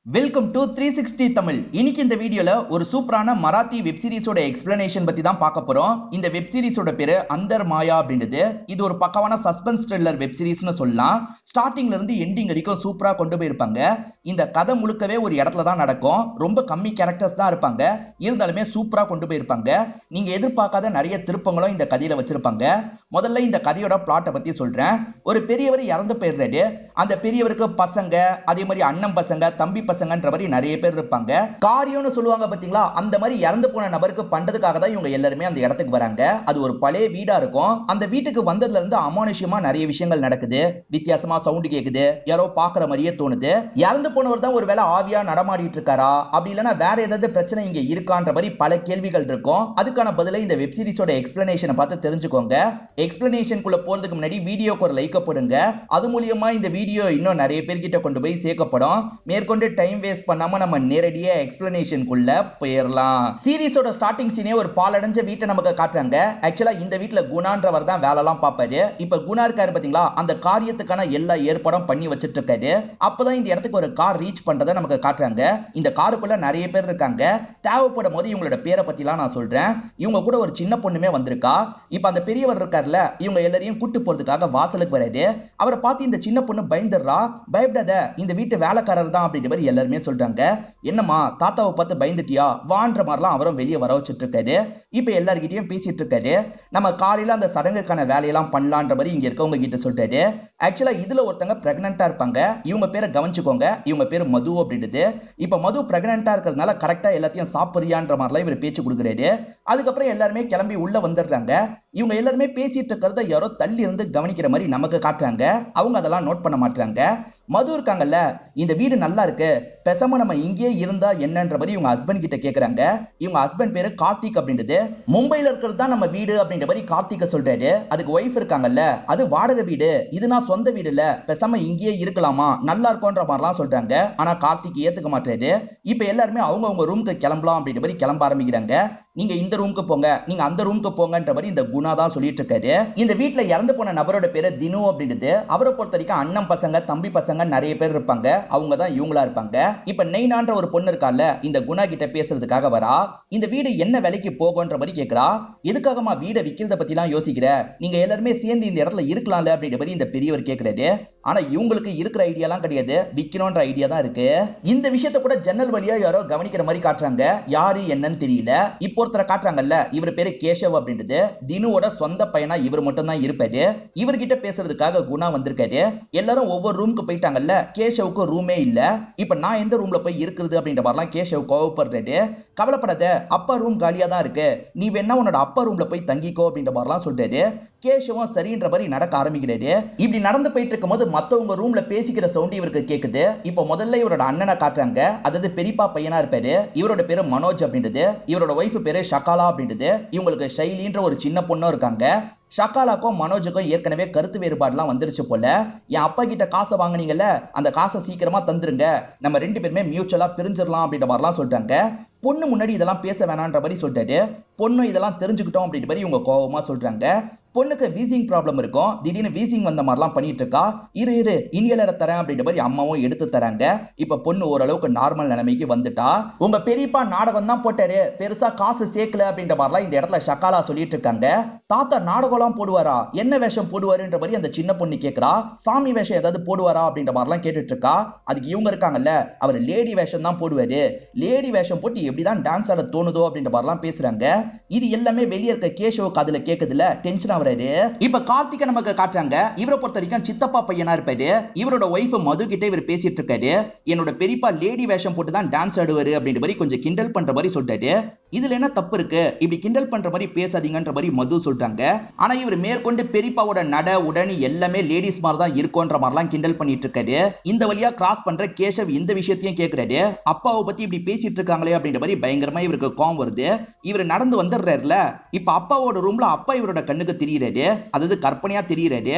Welcome to 360 Tamil. இன்னைக்கு இந்த வீடியோல ஒரு சூப்பரான மராத்தி வெப் சீரிஸோட எக்ஸ்பிளனேஷன் பத்தி தான் பார்க்க போறோம். இந்த வெப் சீரிஸோட பேரு அந்தர் மாயா அப்படின்றது. இது ஒரு பக்கவான சஸ்பென்ஸ் த்ரில்லர் வெப் சீரிஸ்னு சொல்லலாம். ஸ்டார்டிங்ல இருந்து எண்டிங் வரைக்கும் சூப்பரா கொண்டு போயிருப்பாங்க. இந்த கதை முழுக்கவே ஒரு இடத்துல தான் நடக்கும். ரொம்ப கம்மி கேரக்டர்ஸ் தான் இருப்பாங்க. இருந்தாலுமே சூப்பரா கொண்டு போயிருப்பாங்க. நீங்க எதிர்பார்க்காத நிறைய திருப்பங்களும் இந்த கதையில வச்சிருப்பாங்க. முதல்ல இந்த கதையோட பிளாட்டை பத்தி சொல்றேன். ஒரு பெரியவர் இறந்து போயிடுறாரு. அந்த பெரியவருக்கு பசங்க, அதே மாதிரி அண்ணன் பசங்க, தம்பி பசங்கன்ற மாதிரி நிறைய பேர் இருப்பாங்க. காரியம்னு சொல்லுவாங்க பாத்தீங்களா, அந்த மாதிரி இறந்து போன நபருக்கு பண்றதுக்காக தான் இவங்க எல்லாருமே அந்த இடத்துக்கு வராங்க. அது ஒரு பழைய வீடா இருக்கும். அந்த வீட்டுக்கு வந்ததுல இருந்து அமானுஷ்யமா நிறைய விஷயங்கள் நடக்குது. வித்தியாசமா சவுண்ட் கேக்குது. யாரோ பாக்குற மாதிரியே தோணுது. இறந்து போனவர் தான் ஒருவேளை ஆவியா நடமாடிட்டு இருக்காரா, அப்படி இல்லைன்னா வேற ஏதாவது பிரச்சனை இங்க இருக்கான்ற மாதிரி பல கேள்விகள் இருக்கும். அதுக்கான பதிலை இந்த வெப் சீரிஸோட எக்ஸ்பிளனேஷனை பார்த்து தெரிஞ்சுக்கோங்க. எக்ஸ்பிளனேஷனுக்குள்ள போறதுக்கு முன்னாடி வீடியோக்கு ஒரு லைக் போடுங்க. அது மூலியமா இந்த வீடியோ இன்னும் நிறைய பேர்கிட்ட கொண்டு போய் சேர்க்கப்படும். மேற்கொண்டு டைம் வேஸ்ட் பண்ணாம நம்ம நேரடியா எக்ஸ்பிளனேஷனுக்குள்ள போயிடலாம். சீரிஸோட ஸ்டார்டிங் சீனே ஒரு பாலடைஞ்ச வீட்டை நமக்கு காட்டுறாங்க. ஆக்சுவலா இந்த வீட்ல குணான்றவர் தான் வேலைலாம் பார்ப்பாரு. இப்ப குணா இருக்காரு பாத்தீங்களா, அந்த காரியத்துக்கான எல்லா ஏற்பாடும் பண்ணி வச்சிட்டு இருக்காரு. அப்பதான் இந்த இடத்துக்கு ஒரு கார் ரீச் பண்றதை நமக்கு காட்டுறாங்க. இந்த காருக்குள்ள நிறைய பேர் இருக்காங்க. தேவைப்படும் போது இவங்களோட பேரை பத்திலாம் நான் சொல்றேன். இவங்க கூட ஒரு சின்ன பொண்ணுமே வந்திருக்கா. இப்ப அந்த பெரியவர் இருக்காருல, இவங்க எல்லாரையும் கூட்டு போறதுக்காக வாசலுக்கு வராரு. அவரை பார்த்து இந்த சின்ன பொண்ணு பயந்துடுறா. பயப்படாத, இந்த வீட்டு வேலைக்காரர் தான் அப்படின்ற மாதிரி எல்லாருமே சொல்றாங்க. என்னம்மா தாத்தாவை பார்த்து பயந்துட்டியா வான்ற மாதிரிலாம் அவரும் வெளியே வர வச்சுட்டு இருக்காரு. இப்ப எல்லார்கிட்டயும் பேசிட்டு இருக்காரு. நம்ம காலையில அந்த சடங்குக்கான வேலையெல்லாம் பண்ணலான்ற மாதிரி இங்க இருக்கவங்க கிட்ட சொல்றாரு. ஆக்சுவலா இதுல ஒருத்தங்க பிரெக்னண்டா இருப்பாங்க. இவங்க பேரை கவனிச்சுக்கோங்க. இவங்க பேரு மது அப்படின்றது. இப்ப மது பிரெக்னண்டா இருக்கிறதுனால கரெக்டா எல்லாத்தையும் சாப்பிடுறியான்ற மாதிரிலாம் இவர் பேச்சு கொடுக்குறாரு. அதுக்கப்புறம் எல்லாருமே கிளம்பி உள்ள வந்துடுறாங்க. இவங்க எல்லாருமே பேசிட்டு இருக்கிறத யாரோ தள்ளி இருந்து கவனிக்கிற மாதிரி நமக்கு காட்டுறாங்க. அவங்க அதெல்லாம் நோட் பண்ண மாட்டாங்க. மது இருக்காங்கல்ல, இந்த வீடு நல்லா இருக்கு, பேசாம நம்ம இங்கே இருந்தா என்னன்ற மாதிரி இவங்க ஹஸ்பண்ட் கிட்ட கேக்குறாங்க. இவங்க ஹஸ்பண்ட் பேரு கார்த்திக் அப்படின்றது. மும்பைல இருக்கிறது தான் நம்ம வீடு அப்படின்ற மாதிரி கார்த்திக சொல்றாரு. அதுக்கு ஒய்ஃப் இருக்காங்கல்ல, அது வாடகை வீடு, இது நான் சொந்த வீடு இல்ல, பேசாம இங்கேயே இருக்கலாமா, நல்லா இருக்கும்ன்ற மாதிரிலாம் சொல்றாங்க. ஆனா கார்த்திக் ஏத்துக்க மாட்டாரு. இப்ப எல்லாருமே அவங்க ரூமுக்கு கிளம்பலாம் அப்படின்ற மாதிரி கிளம்ப ஆரம்பிக்கிறாங்க. நீங்க இந்த ரூமுக்கு போங்க, நீங்க அந்த ரூமுக்கு போங்கன்ற மாதிரி இந்த குணா தான் சொல்லிட்டு இருக்காரு. இந்த வீட்டுல இறந்து போன நபரோட பேரு தினு அப்படின்றது. அவரை பொறுத்த வரைக்கும் அண்ணன் பசங்க, தம்பி பசங்க நிறைய பேர் இருப்பாங்க. அவங்க தான் இவங்களா இருப்பாங்க. இப்ப நெய்னான்ற ஒரு பொண்ணு இருக்கால, இந்த குணா கிட்ட பேசுறதுக்காக வரா. இந்த வீடு என்ன விலைக்கு போகும்ன்ற மாதிரி கேக்குறா. எதுக்காகமா வீடை விக்கிறத பத்தி எல்லாம் யோசிக்கிற, நீங்க எல்லாருமே சேர்ந்து இந்த இடத்துல இருக்கலாம்ல அப்படின்ற மாதிரி இந்த பெரியவர் கேக்குறாரு. ஆனா இவங்களுக்கு இருக்கிற ஐடியா எல்லாம் கிடையாது, விக்கணும்ன்ற ஐடியா தான் இருக்கு. இந்த விஷயத்த கூட ஜன்னல் வழியா யாரோ கவனிக்கிற மாதிரி காட்டுறாங்க. யாரு என்னன்னு தெரியல. இப்போ ஒருத்தரை காட்டுறாங்கல்ல, இவர் பேரு கேஷவ் அப்படின்றது. தினுவோட சொந்த பையனா இவர் மட்டும் தான் இருப்பாரு. இவர்கிட்ட பேசுறதுக்காக குணா வந்திருக்காரு. எல்லாரும் ஒவ்வொரு ரூமுக்கு போயிட்டாங்கல்ல, கேஷவுக்கு ரூமே இல்ல. இப்ப நான் எந்த ரூம்ல போய் இருக்குது அப்படின்ற மாதிரிலாம் கேஷவ் கோவப்படுறாரு. கவலைப்படாத, அப்பா ரூம் காலியா தான் இருக்கு, நீ வேணா உன்னோட அப்பா ரூம்ல போய் தங்கிக்கோ அப்படின்ற மாதிரிலாம் சொல்றாரு. கேஷவும் சரின்ற மாதிரி நடக்க ஆரம்பிக்கிறாரு. இப்படி நடந்து போயிட்டு இருக்கும் போது மத்தவங்க ரூம்ல பேசிக்கிற சவுண்ட் இவருக்கு கேக்குது. இப்போ முதல்ல இவரோட அண்ணனை காட்டுறாங்க. அதாவது பெரியப்பா பையனா இருப்பாரு. இவரோட பேரு மனோஜ் அப்படின்றது. இவரோட ஒய்ஃப் பேரு ஷகாலா அப்படின்றது. இவங்களுக்கு ஷைலின்ற ஒரு சின்ன பொண்ணும் இருக்காங்க. ஷகாலாக்கும் மனோஜுக்கும் ஏற்கனவே கருத்து வேறுபாடுலாம் வந்துருச்சு போல. என் அப்பா கிட்ட காசை வாங்கினீங்கல்ல, அந்த காசை சீக்கிரமா தந்துருங்க, நம்ம ரெண்டு பேருமே மியூச்சுவலா பிரிஞ்சிடலாம் அப்படின்ற மாதிரிலாம் சொல்றாங்க. பொண்ணு முன்னாடி இதெல்லாம் பேச வேணான்ற மாதிரி சொல்லிட்டாரு. பொண்ணு இதெல்லாம் தெரிஞ்சுக்கிட்டோம் அப்படின்ற மாதிரி இவங்க கோவமா சொல்றாங்க. பொண்ணுக்கு வீசிங் ப்ராப்ளம் இருக்கும். திடீர்னு வீசிங் வந்த மாதிரிலாம் பண்ணிட்டு இருக்கா. இரு இன்ஹேலரை தரேன் அப்படின்ற மாதிரி அம்மாவும் எடுத்து தராங்க. இப்ப பொண்ணு ஓரளவுக்கு நார்மல் நிலைமைக்கு வந்துட்டா. உங்க பெரியப்பா நாடகம் தான் போட்டாரு, பெருசா காசு சேர்க்கல அப்படின்ற மாதிரிலாம் இந்த இடத்துல ஷகாலா சொல்லிட்டு இருக்காங்க. தாத்தா நாடகம்லாம் போடுவாரா, என்ன வேஷம் போடுவாருன்ற மாதிரி அந்த சின்ன பொண்ணு கேக்குறா. சாமி வேஷம் ஏதாவது போடுவாரா அப்படின்ற மாதிரிலாம் கேட்டுட்டு இருக்கா. அதுக்கு இவங்க இருக்காங்கல்ல, அவர் லேடி வேஷம் தான் போடுவாரு, லேடி வேஷம் போட்டு எப்படிதான் டான்ஸ் ஆட தோணுதோ அப்படின்ற மாதிரிலாம் பேசுறாங்க. இது எல்லாமே வெளியே இருக்க கேஷவுக்கு அதுல கேக்குதுல, டென்ஷன் ஆகுறாரு. இப்ப கார்த்திகை நமக்கு காட்டுறாங்க. இவரை பொறுத்த வரைக்கும் சித்தப்பா பையனா இருப்பாரு. இவரோட ஒய்ஃப் மது கிட்ட இவர் பேசிட்டு இருக்காரு. என்னோட பெரியப்பா லேடி வேஷம் போட்டு தான் டான்ஸ் ஆடுவாரு அப்படின்ற மாதிரி கொஞ்சம் கிண்டல் பண்ற மாதிரி சொல்றாரு. இதுல என்ன தப்பு இருக்கு, இப்படி கிண்டல் பண்ற மாதிரி பேசாதீங்கன்ற மாதிரி மது சொல்றாங்க. ஆனா இவர் மேற்கொண்டு பெரியப்பாவோட நட உடனே எல்லாமே லேடிஸ் மாதிரி தான் இருக்கும்ன்ற மாதிரிலாம் கிண்டல் பண்ணிட்டு இருக்காரு. இந்த வழியா கிராஸ் பண்ற கேஷவ் இந்த விஷயத்தையும் கேக்குறாரு. அப்பாவை பத்தி இப்படி பேசிட்டு இருக்காங்களே அப்படின்ற மாதிரி பயங்கரமா இவருக்கு கோவம் வருது. இவர் நடந்து வந்துடுறாருல. இப்ப அப்பாவோட ரூம்ல அப்பா இவரோட கண்ணுக்கு தெரியுறாரு. அதாவது கற்பனையா தெரியுறாரு.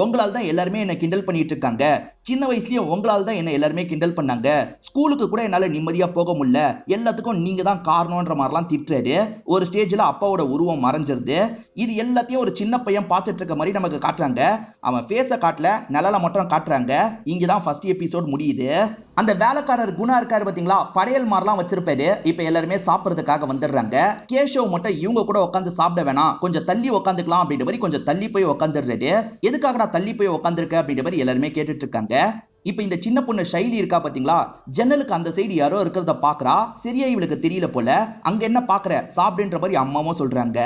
உங்களால தான் எல்லாருமே என்ன கிண்டல் பண்ணிட்டு இருக்காங்க, சின்ன வயசுலயே உங்களால தான் என்ன எல்லாருமே கிண்டல் பண்ணாங்க, ஸ்கூலுக்கு கூட என்னால நிம்மதியா போக முடியல, எல்லாத்துக்கும் நீங்க தான் காரணம்ன்ற மாதிரிலாம் மாதிரிலாம் திட்டுறாரு. ஒரு ஸ்டேஜ்ல அப்பாவோட உருவம் மறைஞ்சிருது. இது எல்லாத்தையும் ஒரு சின்ன பையன் பார்த்துட்டு இருக்க மாதிரி நமக்கு காட்டுறாங்க. அவன் ஃபேஸ காட்டல, நிழல மட்டும் காட்டுறாங்க. இங்கதான் ஃபர்ஸ்ட் எபிசோட் முடியுது. அந்த வேலைக்காரர் குணா இருக்காரு பாத்தீங்களா, படையல் மாதிரிலாம் வச்சிருப்பாரு. இப்ப எல்லாருமே சாப்பிடுறதுக்காக வந்துடுறாங்க. கேஷவ் மட்டும் இவங்க கூட உட்காந்து சாப்பிட வேணாம், கொஞ்சம் தள்ளி உட்காந்துக்கலாம் அப்படின்ற மாதிரி கொஞ்சம் தள்ளி போய் உட்காந்துடுறாரு. எதுக்காக நான் தள்ளி போய் உட்காந்துருக்க அப்படின்ற மாதிரி எல்லாருமே கேட்டுட்டு இருக்காங்க. இப்ப இந்த சின்ன பொண்ணு ஷைலி இருக்கா பாத்தீங்களா, ஜன்னலுக்கு அந்த சைடு யாரோ இருக்கிறத பாக்குறா. சரியா இவளுக்கு தெரியல போல. அங்க என்ன பாக்குற சாப்பிடுன்ற மாதிரி அம்மாவும் சொல்றாங்க.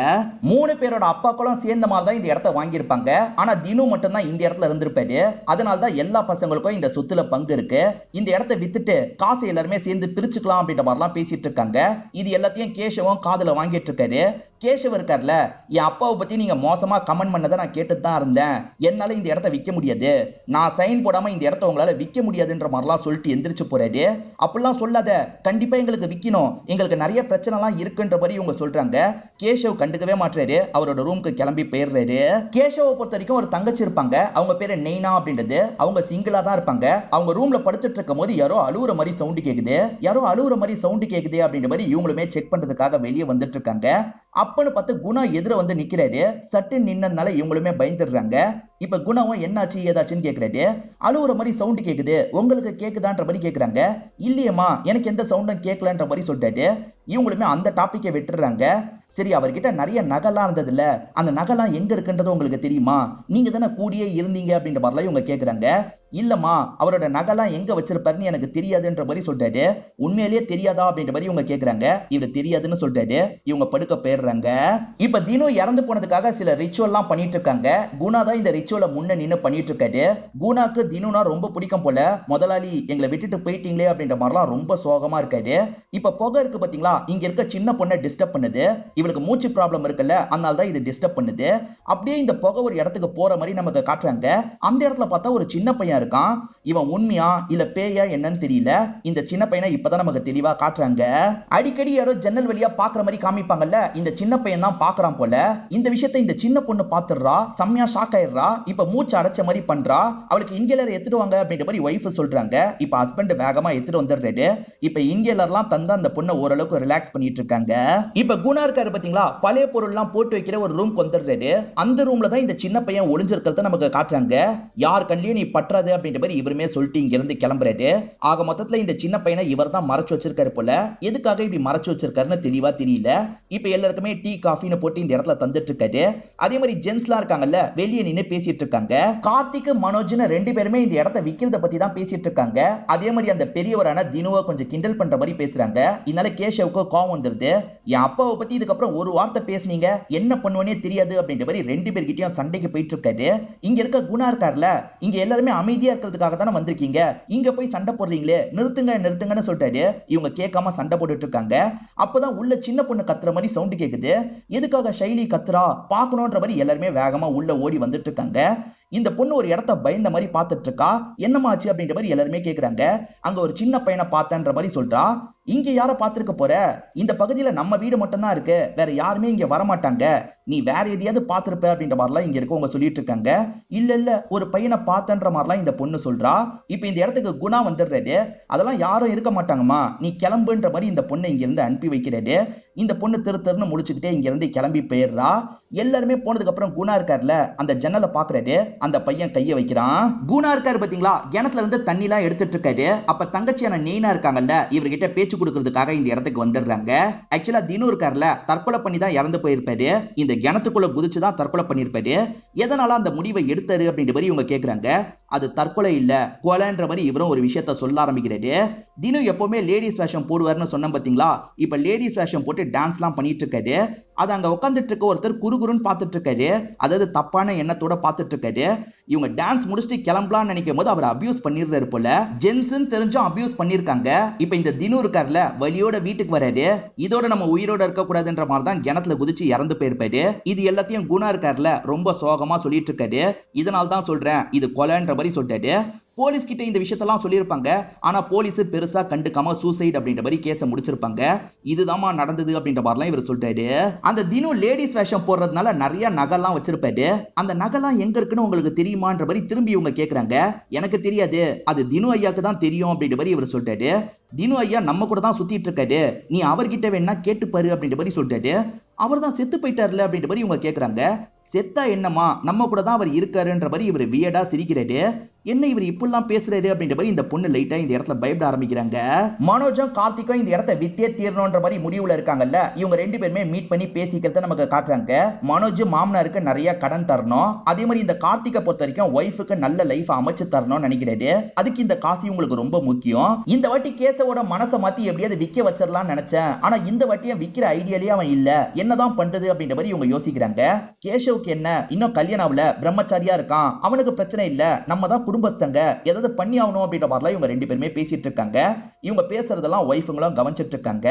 3 பேரோட அப்பாக்களும் சேர்ந்த மாதிரி தான் இந்த இடத்த வாங்கியிருப்பாங்க. ஆனா தினு மட்டும் தான் இந்த இடத்துல இருந்திருப்பாரு. அதனாலதான் எல்லா பசங்களுக்கும் இந்த சொத்துல பங்கு இருக்கு. இந்த இடத்த வித்துட்டு காசு எல்லாருமே சேர்ந்து பிரிச்சுக்கலாம் அப்படின்ற மாதிரிலாம் பேசிட்டு இருக்காங்க. இது எல்லாத்தையும் கேஷவும் காதுல வாங்கிட்டு இருக்காரு. கேஷவ் இருக்கார்ல, என் அப்பாவை பத்தி நீங்க மோசமா கமெண்ட் பண்ணதை நான் கேட்டுட்டு தான் இருந்தேன். என்னால இந்த இடத்த விற்க முடியாது, நான் சைன் போடாம இந்த இடத்த உங்களால விற்க முடியாதுன்ற மாதிரிலாம் சொல்லிட்டு எந்திரிச்சு போறாரு. அப்படிலாம் சொல்லாத, கண்டிப்பா எங்களுக்கு விற்கணும், எங்களுக்கு நிறைய பிரச்சனை எல்லாம் இருக்குன்ற மாதிரி இவங்க சொல்றாங்க. கேஷவ் கண்டுக்கவே மாட்டாரு. அவரோட ரூமுக்கு கிளம்பி போயிடுறாரு. கேஷவை பொறுத்த வரைக்கும் ஒரு தங்கச்சி இருப்பாங்க. அவங்க பேரு நெய்னா அப்படின்றது. அவங்க சிங்கிளா தான் இருப்பாங்க. அவங்க ரூம்ல படுத்துட்டு இருக்கும் போது யாரோ அழுவுற மாதிரி சவுண்ட் கேக்குது. யாரோ அழுவுற மாதிரி சவுண்ட் கேக்குது அப்படின்ற மாதிரி இவங்களுமே செக் பண்றதுக்காக வெளியே வந்துட்டு இருக்காங்க. அப்பன்னு பார்த்து குணா எதிர வந்து நிக்கிறாரு. சட்டு நின்னதுனால இவங்களுமே பயந்துடுறாங்க. இப்ப குணாவும் என்னாச்சு ஏதாச்சுன்னு கேக்குறாரு. அழுவுற மாதிரி சவுண்ட் கேக்குது, உங்களுக்கு கேக்குதான்ற மாதிரி கேக்குறாங்க. இல்லையம்மா, எனக்கு எந்த சவுண்டும் கேட்கலன்ற மாதிரி சொல்லிட்டாரு. இவங்களுமே அந்த டாபிக்கை விட்டுறாங்க. சரி, அவர்கிட்ட நிறைய நகைலாம் இருந்தது இல்ல, அந்த நகைலாம் எங்க இருக்குன்றது உங்களுக்கு தெரியுமா, நீங்க தானே கூடியே இருந்தீங்க அப்படின்ற மாதிரிலாம் இவங்க கேக்குறாங்க. இல்லம்மா, அவரோட நகைலாம் எங்க வச்சிருப்பாருன்னு எனக்கு தெரியாதுன்ற மாதிரி சொல்றாரு. உண்மையிலேயே தெரியாதா அப்படின்ற மாதிரி இவங்க கேக்குறாங்க. இவர் தெரியாதுன்னு சொல்றாரு. இவங்க படுக்க போயிடுறாங்க. இப்ப தினு இறந்து போனதுக்காக சில ரிச்சுவல்லாம் பண்ணிட்டு இருக்காங்க. குணா தான் இந்த ரிச்சுவலை முன்ன நின்னு பண்ணிட்டு இருக்காரு. குணாக்கு தினுனா ரொம்ப பிடிக்கும் போல. முதலாளி எங்களை விட்டுட்டு போயிட்டீங்களே அப்படின்ற மாதிரிலாம் ரொம்ப சோகமா இருக்காரு. இப்ப புகை இருக்கு பாத்தீங்களா, இங்க இருக்க சின்ன பொண்ணை டிஸ்டர்ப் பண்ணுது. இவளுக்கு மூச்சு ப்ராப்ளம் இருக்குல்ல, அதனால தான் இது டிஸ்டர்ப் பண்ணுது. அப்படியே இந்த புகை ஒரு இடத்துக்கு போற மாதிரி நமக்கு காட்டுறாங்க. அந்த இடத்துல பார்த்தா ஒரு சின்ன பையன் இருக்கான். இவன் உண்மையா இல்ல பேயா என்னன்னு தெரியல. இந்த சின்ன பையனை இப்பதான் நமக்கு தெளிவா காட்டுறாங்க. அடிக்கடி யாரோ ஜன்னல் வழியா பாக்குற மாதிரி காமிப்பாங்கல்ல, இந்த சின்ன பையன் தான் பாக்குறான் போல. இந்த விஷயத்தை இந்த சின்ன பொண்ணு பாத்துறா. செம்மையா ஷாக் ஆயிடுறா. இப்ப மூச்சு அடைச்ச மாதிரி பண்றா. அவளுக்கு இன்ஹேலர் எடுத்துட்டு வாங்க அப்படின்ற மாதிரி வைஃப் சொல்றாங்க. இப்ப ஹஸ்பண்ட் வேகமா எடுத்துட்டு வந்துடுறாரு. இப்ப இன்ஹேலர்லாம் தந்து அந்த பொண்ணை ஓரளவுக்கு ரிலாக்ஸ் பண்ணிட்டு இருக்காங்க. இப்ப குணா இருக்காரு பாத்தீங்களா, பழைய பொருள் எல்லாம் போட்டு வைக்கிற ஒரு ரூம் வந்துடுறாரு. அந்த ரூம்ல தான் இந்த சின்ன பையன் ஒளிஞ்சிருக்கிறத நமக்கு காட்டுறாங்க. யார் கண்ணிலையும் நீ பற்றாது அப்படின்ற மாதிரி இவருமே சொல்லிட்டு இங்க இருந்து கிளம்புறாரு. ஆக மொத்தத்துல இந்த சின்ன பையனை இவர் தான் மறைச்சு வச்சிருக்காரு போல. எதுக்காக இப்படி மறைச்சு வச்சிருக்காருன்னு தெளிவா தெரியல. இப்ப எல்லாருக்குமே டீ காஃபின்னு போட்டு இந்த இடத்துல தந்துட்டு இருக்காரு. அதே மாதிரி ஜென்ஸ்லாம் இருக்காங்கல்ல, வெளியே நின்று பேசிட்டு இருக்காங்க. கார்த்திக் மனோஜ்னு 2 பேருமே இந்த இடத்த விக்கிறத பத்தி தான் பேசிட்டு இருக்காங்க. அதே மாதிரி அந்த பெரியவரான தினுவை கொஞ்சம் கிண்டல் பண்ற மாதிரி பேசுறாங்க. இதனால கேஷவுக்கு கோவம் வந்துருது. என் அப்பாவை பத்தி இதுக்கப்புறம் ஒரு வார்த்தை பேசுனீங்க, என்ன பண்ணுவனே தெரியாது அப்படின்ற மாதிரி 2 பேர்கிட்டயும் சண்டைக்கு போயிட்டு இருக்காரு. இங்க இருக்க குணா இருக்கார்ல, இங்க எல்லாருமே அமைதியா இருக்கிறதுக்காக தானே வந்திருக்கீங்க, இங்க போய் சண்டை போடுறீங்களே, நிறுத்துங்க நிறுத்துங்கன்னு சொல்லிட்டாரு. இவங்க கேட்காம சண்டை போட்டுட்டு இருக்காங்க. அப்பதான் உள்ள சின்ன பொண்ணு கத்துற மாதிரி சவுண்ட் கேக்குது. எதுக்காக ஷைலி கத்துறா பாக்கணும்ன்ற மாதிரி எல்லாருமே வேகமா உள்ள ஓடி வந்துட்டு இருக்காங்க. இந்த பொண்ணு ஒரு இடத்த பயந்த மாதிரி பார்த்துட்டு இருக்கா. என்னமாச்சு அப்படின்ற மாதிரி எல்லாருமே கேக்குறாங்க. அங்க ஒரு சின்ன பையனை பார்த்தன்ற மாதிரி சொல்றா. இங்க யார பார்த்திருக்க போற, இந்த பகுதியில நம்ம வீடு மட்டும் தான் இருக்கு, வேற யாருமே இங்க வரமாட்டாங்க, நீ வேற எதையாவது பார்த்திருப்ப அப்படின்ற மாதிரிலாம் இங்க இருக்கவங்க சொல்லிட்டு இருக்காங்க. இல்ல ஒரு பையனை பார்த்தன்ற மாதிரிலாம் இந்த பொண்ணு சொல்றா. இப்ப இந்த இடத்துக்கு குணா வந்துடுறாரு. அதெல்லாம் யாரும் இருக்க மாட்டாங்கம்மா, நீ கிளம்புன்ற மாதிரி இந்த பொண்ணை இங்க இருந்து அனுப்பி வைக்கிறாரு. இந்த பொண்ணு திருன்னு முடிச்சுக்கிட்டே இங்க இருந்து கிளம்பி போயிடுறா. எல்லாருமே போனதுக்கு அப்புறம் குணா இருக்காருல, அந்த ஜன்னலை பாக்குறாரு. அந்த பையன் கைய வைக்கிறான். குணா இருக்காரு பாத்தீங்களா, கிணத்துல இருந்து தண்ணி எல்லாம் எடுத்துட்டு இருக்காரு. அப்ப தங்கச்சியான நெய்னா இருக்காங்கல்ல, இவர்கிட்ட பேச்சு கொடுக்கிறதுக்காக இந்த இடத்துக்கு வந்துடுறாங்க. ஆக்சுவலா தினு இருக்காருல, தற்கொலை பண்ணி தான் இறந்து போயிருப்பாரு. இந்த கிணத்துக்குள்ள குதிச்சுதான் தற்கொலை பண்ணிருப்பாரு. எதனால அந்த முடிவை எடுத்தாரு அப்படின்ற மாதிரி இவங்க கேக்குறாங்க. அது தற்கொலை இல்ல, கொலைன்ற மாதிரி இவரும் ஒரு விஷயத்த சொல்ல ஆரம்பிக்கிறாரு. தினு எப்பவுமே லேடிஸ் வேஷம் போடுவார்னு சொன்ன பாத்தீங்களா, இப்ப லேடிஸ் வேஷம் போட்டு டான்ஸ் எல்லாம் பண்ணிட்டு இருக்காரு. அது அங்க உட்காந்துட்டு இருக்க ஒருத்தர் குறுகுறுன்னு பார்த்துட்டு இருக்காரு. அதாவது தப்பான எண்ணத்தோட பார்த்துட்டு இருக்காரு. இவங்க டான்ஸ் முடிச்சுட்டு கிளம்பலாம்னு நினைக்கும் போது அவர் அபியூஸ் பண்ணிடுறாரு போல. ஜென்ஸ்ன்னு தெரிஞ்சும் அபியூஸ் பண்ணிருக்காங்க. இப்ப இந்த தினு இருக்காருல, வலியோட வீட்டுக்கு வராரு. இதோட நம்ம உயிரோட இருக்க கூடாதுன்ற மாதிரி தான் கிணத்துல குதிச்சு இறந்து போயிருப்பாரு. இது எல்லாத்தையும் குணா இருக்காருல ரொம்ப சோகமா சொல்லிட்டு இருக்காரு. இதனால தான் சொல்றேன் இது கொலைன்ற மாதிரி சொல்லிட்டாரு. போலீஸ் கிட்ட இந்த விஷயத்தெல்லாம் சொல்லியிருப்பாங்க. ஆனா போலீஸ் பெருசா கண்டுக்காம சூசைட் அப்படின்ற மாதிரி கேஸ முடிச்சிருப்பாங்க. இதுதாமா நடந்தது அப்படின்ற மாதிரிலாம் இவர் சொல்லிட்டாரு. அந்த தினு லேடிஸ் வேஷம் போடுறதுனால நிறைய நகைலாம் வச்சிருப்பாரு. அந்த நகைலாம் எங்க இருக்குன்னு உங்களுக்கு தெரியுமான்ற மாதிரி திரும்பி இவங்க கேக்குறாங்க. எனக்கு தெரியாது, அது தினு ஐயாக்கு தான் தெரியும் அப்படின்ற மாதிரி இவர் சொல்லிட்டாரு. தினு ஐயா நம்ம கூட தான் சுத்திட்டு இருக்காரு, நீ அவர்கிட்ட வேணா கேட்டுப்பாரு அப்படின்ற மாதிரி சொல்லிட்டாரு. அவர் தான் செத்து போயிட்டார்ல அப்படின்ற மாதிரி இவங்க கேக்குறாங்க. செத்தா என்னமா, நம்ம கூட தான் அவர் இருக்காருன்ற மாதிரி இவர் வியடா சிரிக்கிறாரு. என்ன இவர் இப்படிலாம் பேசுறாரு அப்படின்ற மாதிரி இந்த பொண்ணு லைட்டா இந்த இடத்துல பயப்பட ஆரம்பிக்கிறாங்க. மனோஜும் கார்த்திக்கும் இந்த இடத்த வித்தே தீரணும்ன்ற மாதிரி முடிவுல இருக்காங்கல்ல. இவங்க ரெண்டு பேருமே மீட் பண்ணி பேசிக்கிறத நமக்கு காட்டுறாங்க. மனோஜ் மாமனாருக்கு நிறைய கடன் தரணும், அதே மாதிரி இந்த கார்த்திகை பொறுத்த வரைக்கும் ஒய்ஃபுக்கு நல்ல லைஃப் அமைச்சு தரணும்னு நினைக்கிறாரு. அதுக்கு இந்த காசு உங்களுக்கு ரொம்ப முக்கியம். இந்த வாட்டி கேசவோட மனசை மாத்தி எப்படியாவது விக்க வச்சிடலாம்னு நினைச்சேன், ஆனா இந்த வாட்டியும் விக்கிற ஐடியாலேயே அவன் இல்ல, என்னதான் பண்றது அப்படின்ற மாதிரி இவங்க யோசிக்கிறாங்க. கேசவுக்கு என்ன, இன்னும் கல்யாணம் ஆகல, பிரம்மச்சாரியா இருக்கான், அவனுக்கு பிரச்சனை இல்ல, நம்ம தான் குடும்பஸ்தங்க, ஏதாவது பண்ணி ஆகணும் அப்படின்ற மாதிரிலாம் இவங்க ரெண்டு பேருமே பேசிட்டு இருக்காங்க. இவங்க பேசுறதெல்லாம் ஒய்ஃபுங்களும் கவனிச்சிட்டு இருக்காங்க.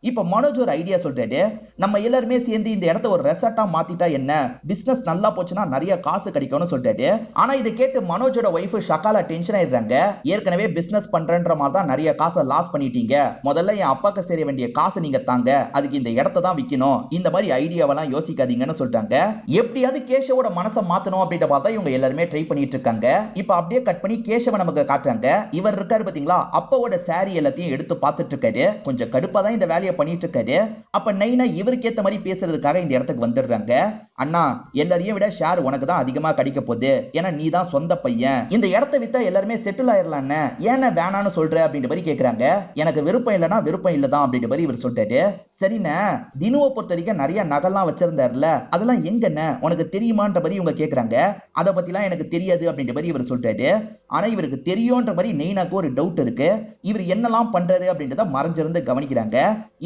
இப்ப மனோஜ் ஒரு ஐடியா சொல்றாரு. நம்ம எல்லாருமே சேர்ந்து இந்த இடத்த ஒரு ரெசார்ட்டா மாத்திட்டா என்ன, பிசினஸ் நல்லா போச்சுன்னா நிறைய காசு கிடைக்கும்னு சொல்றாரு. ஆனா இதை கேட்டு மனோஜோட ஒய்ஃப் ஷக்காலா டென்ஷன் ஆயிடுறாங்க. ஏற்கனவே பிசினஸ் பண்றன்ற மாதிரி தான் நிறைய காசை லாஸ் பண்ணிட்டீங்க, முதல்ல என் அப்பாக்கு சேர வேண்டிய காசு நீங்க தாங்க, அதுக்கு இந்த இடத்தை தான் விக்கணும், இந்த மாதிரி ஐடியாவெல்லாம் யோசிக்காதீங்கன்னு சொல்றாங்க. எப்படியாவது கேசவோட மனசை மாத்தணும் அப்படின்ற பார்த்தா இவங்க எல்லாருமே ட்ரை பண்ணிட்டு இருக்காங்க. இப்ப அப்படியே கட் பண்ணி கேசவ நமக்கு காட்டுறாங்க. இவர் இருக்காரு பாத்தீங்களா, அப்பாவோட சாரி எல்லாத்தையும் எடுத்து பார்த்துட்டு இருக்காரு. கொஞ்சம் கடுப்பா தான் இந்த வேலையை பண்ணிட்டு இருக்காரு. அப்ப நைனா இவருக்கு ஏத்த மாதிரி பேசுறதுக்காக இந்த இடத்துக்கு வந்துடுறாங்க. அண்ணா, எல்லாரையும் விட ஷேர் உனக்கு தான் அதிகமா கிடைக்க போகுது, ஏன்னா நீ தான் சொந்த பையன், இந்த இடத்தை வித்தா எல்லாருமே செட்டில் ஆயிரலாம், ஏன்னா வேணான்னு சொல்ற அப்படின்ற மாதிரி கேக்குறாங்க. எனக்கு விருப்பம் இல்லைன்னா விருப்பம் இல்லதான் அப்படின்ற மாதிரி இவர் சொல்றாரு. சரிண்ணே, தினுவை பொறுத்த வரைக்கும் நிறைய நகைலாம் வச்சிருந்தாருல, அதெல்லாம் எங்கண்ணே உனக்கு தெரியுமான்ற மாதிரி இவங்க கேக்குறாங்க. அதை பத்திலாம் எனக்கு தெரியாது அப்படின்ற மாதிரி இவர் சொல்றாரு. ஆனா இவருக்கு தெரியும்ன்ற மாதிரி நெய்னாக்கு ஒரு டவுட் இருக்கு. இவர் என்னெல்லாம் பண்றாரு அப்படின்றத மறைஞ்சிருந்து கவனிக்கிறாங்க.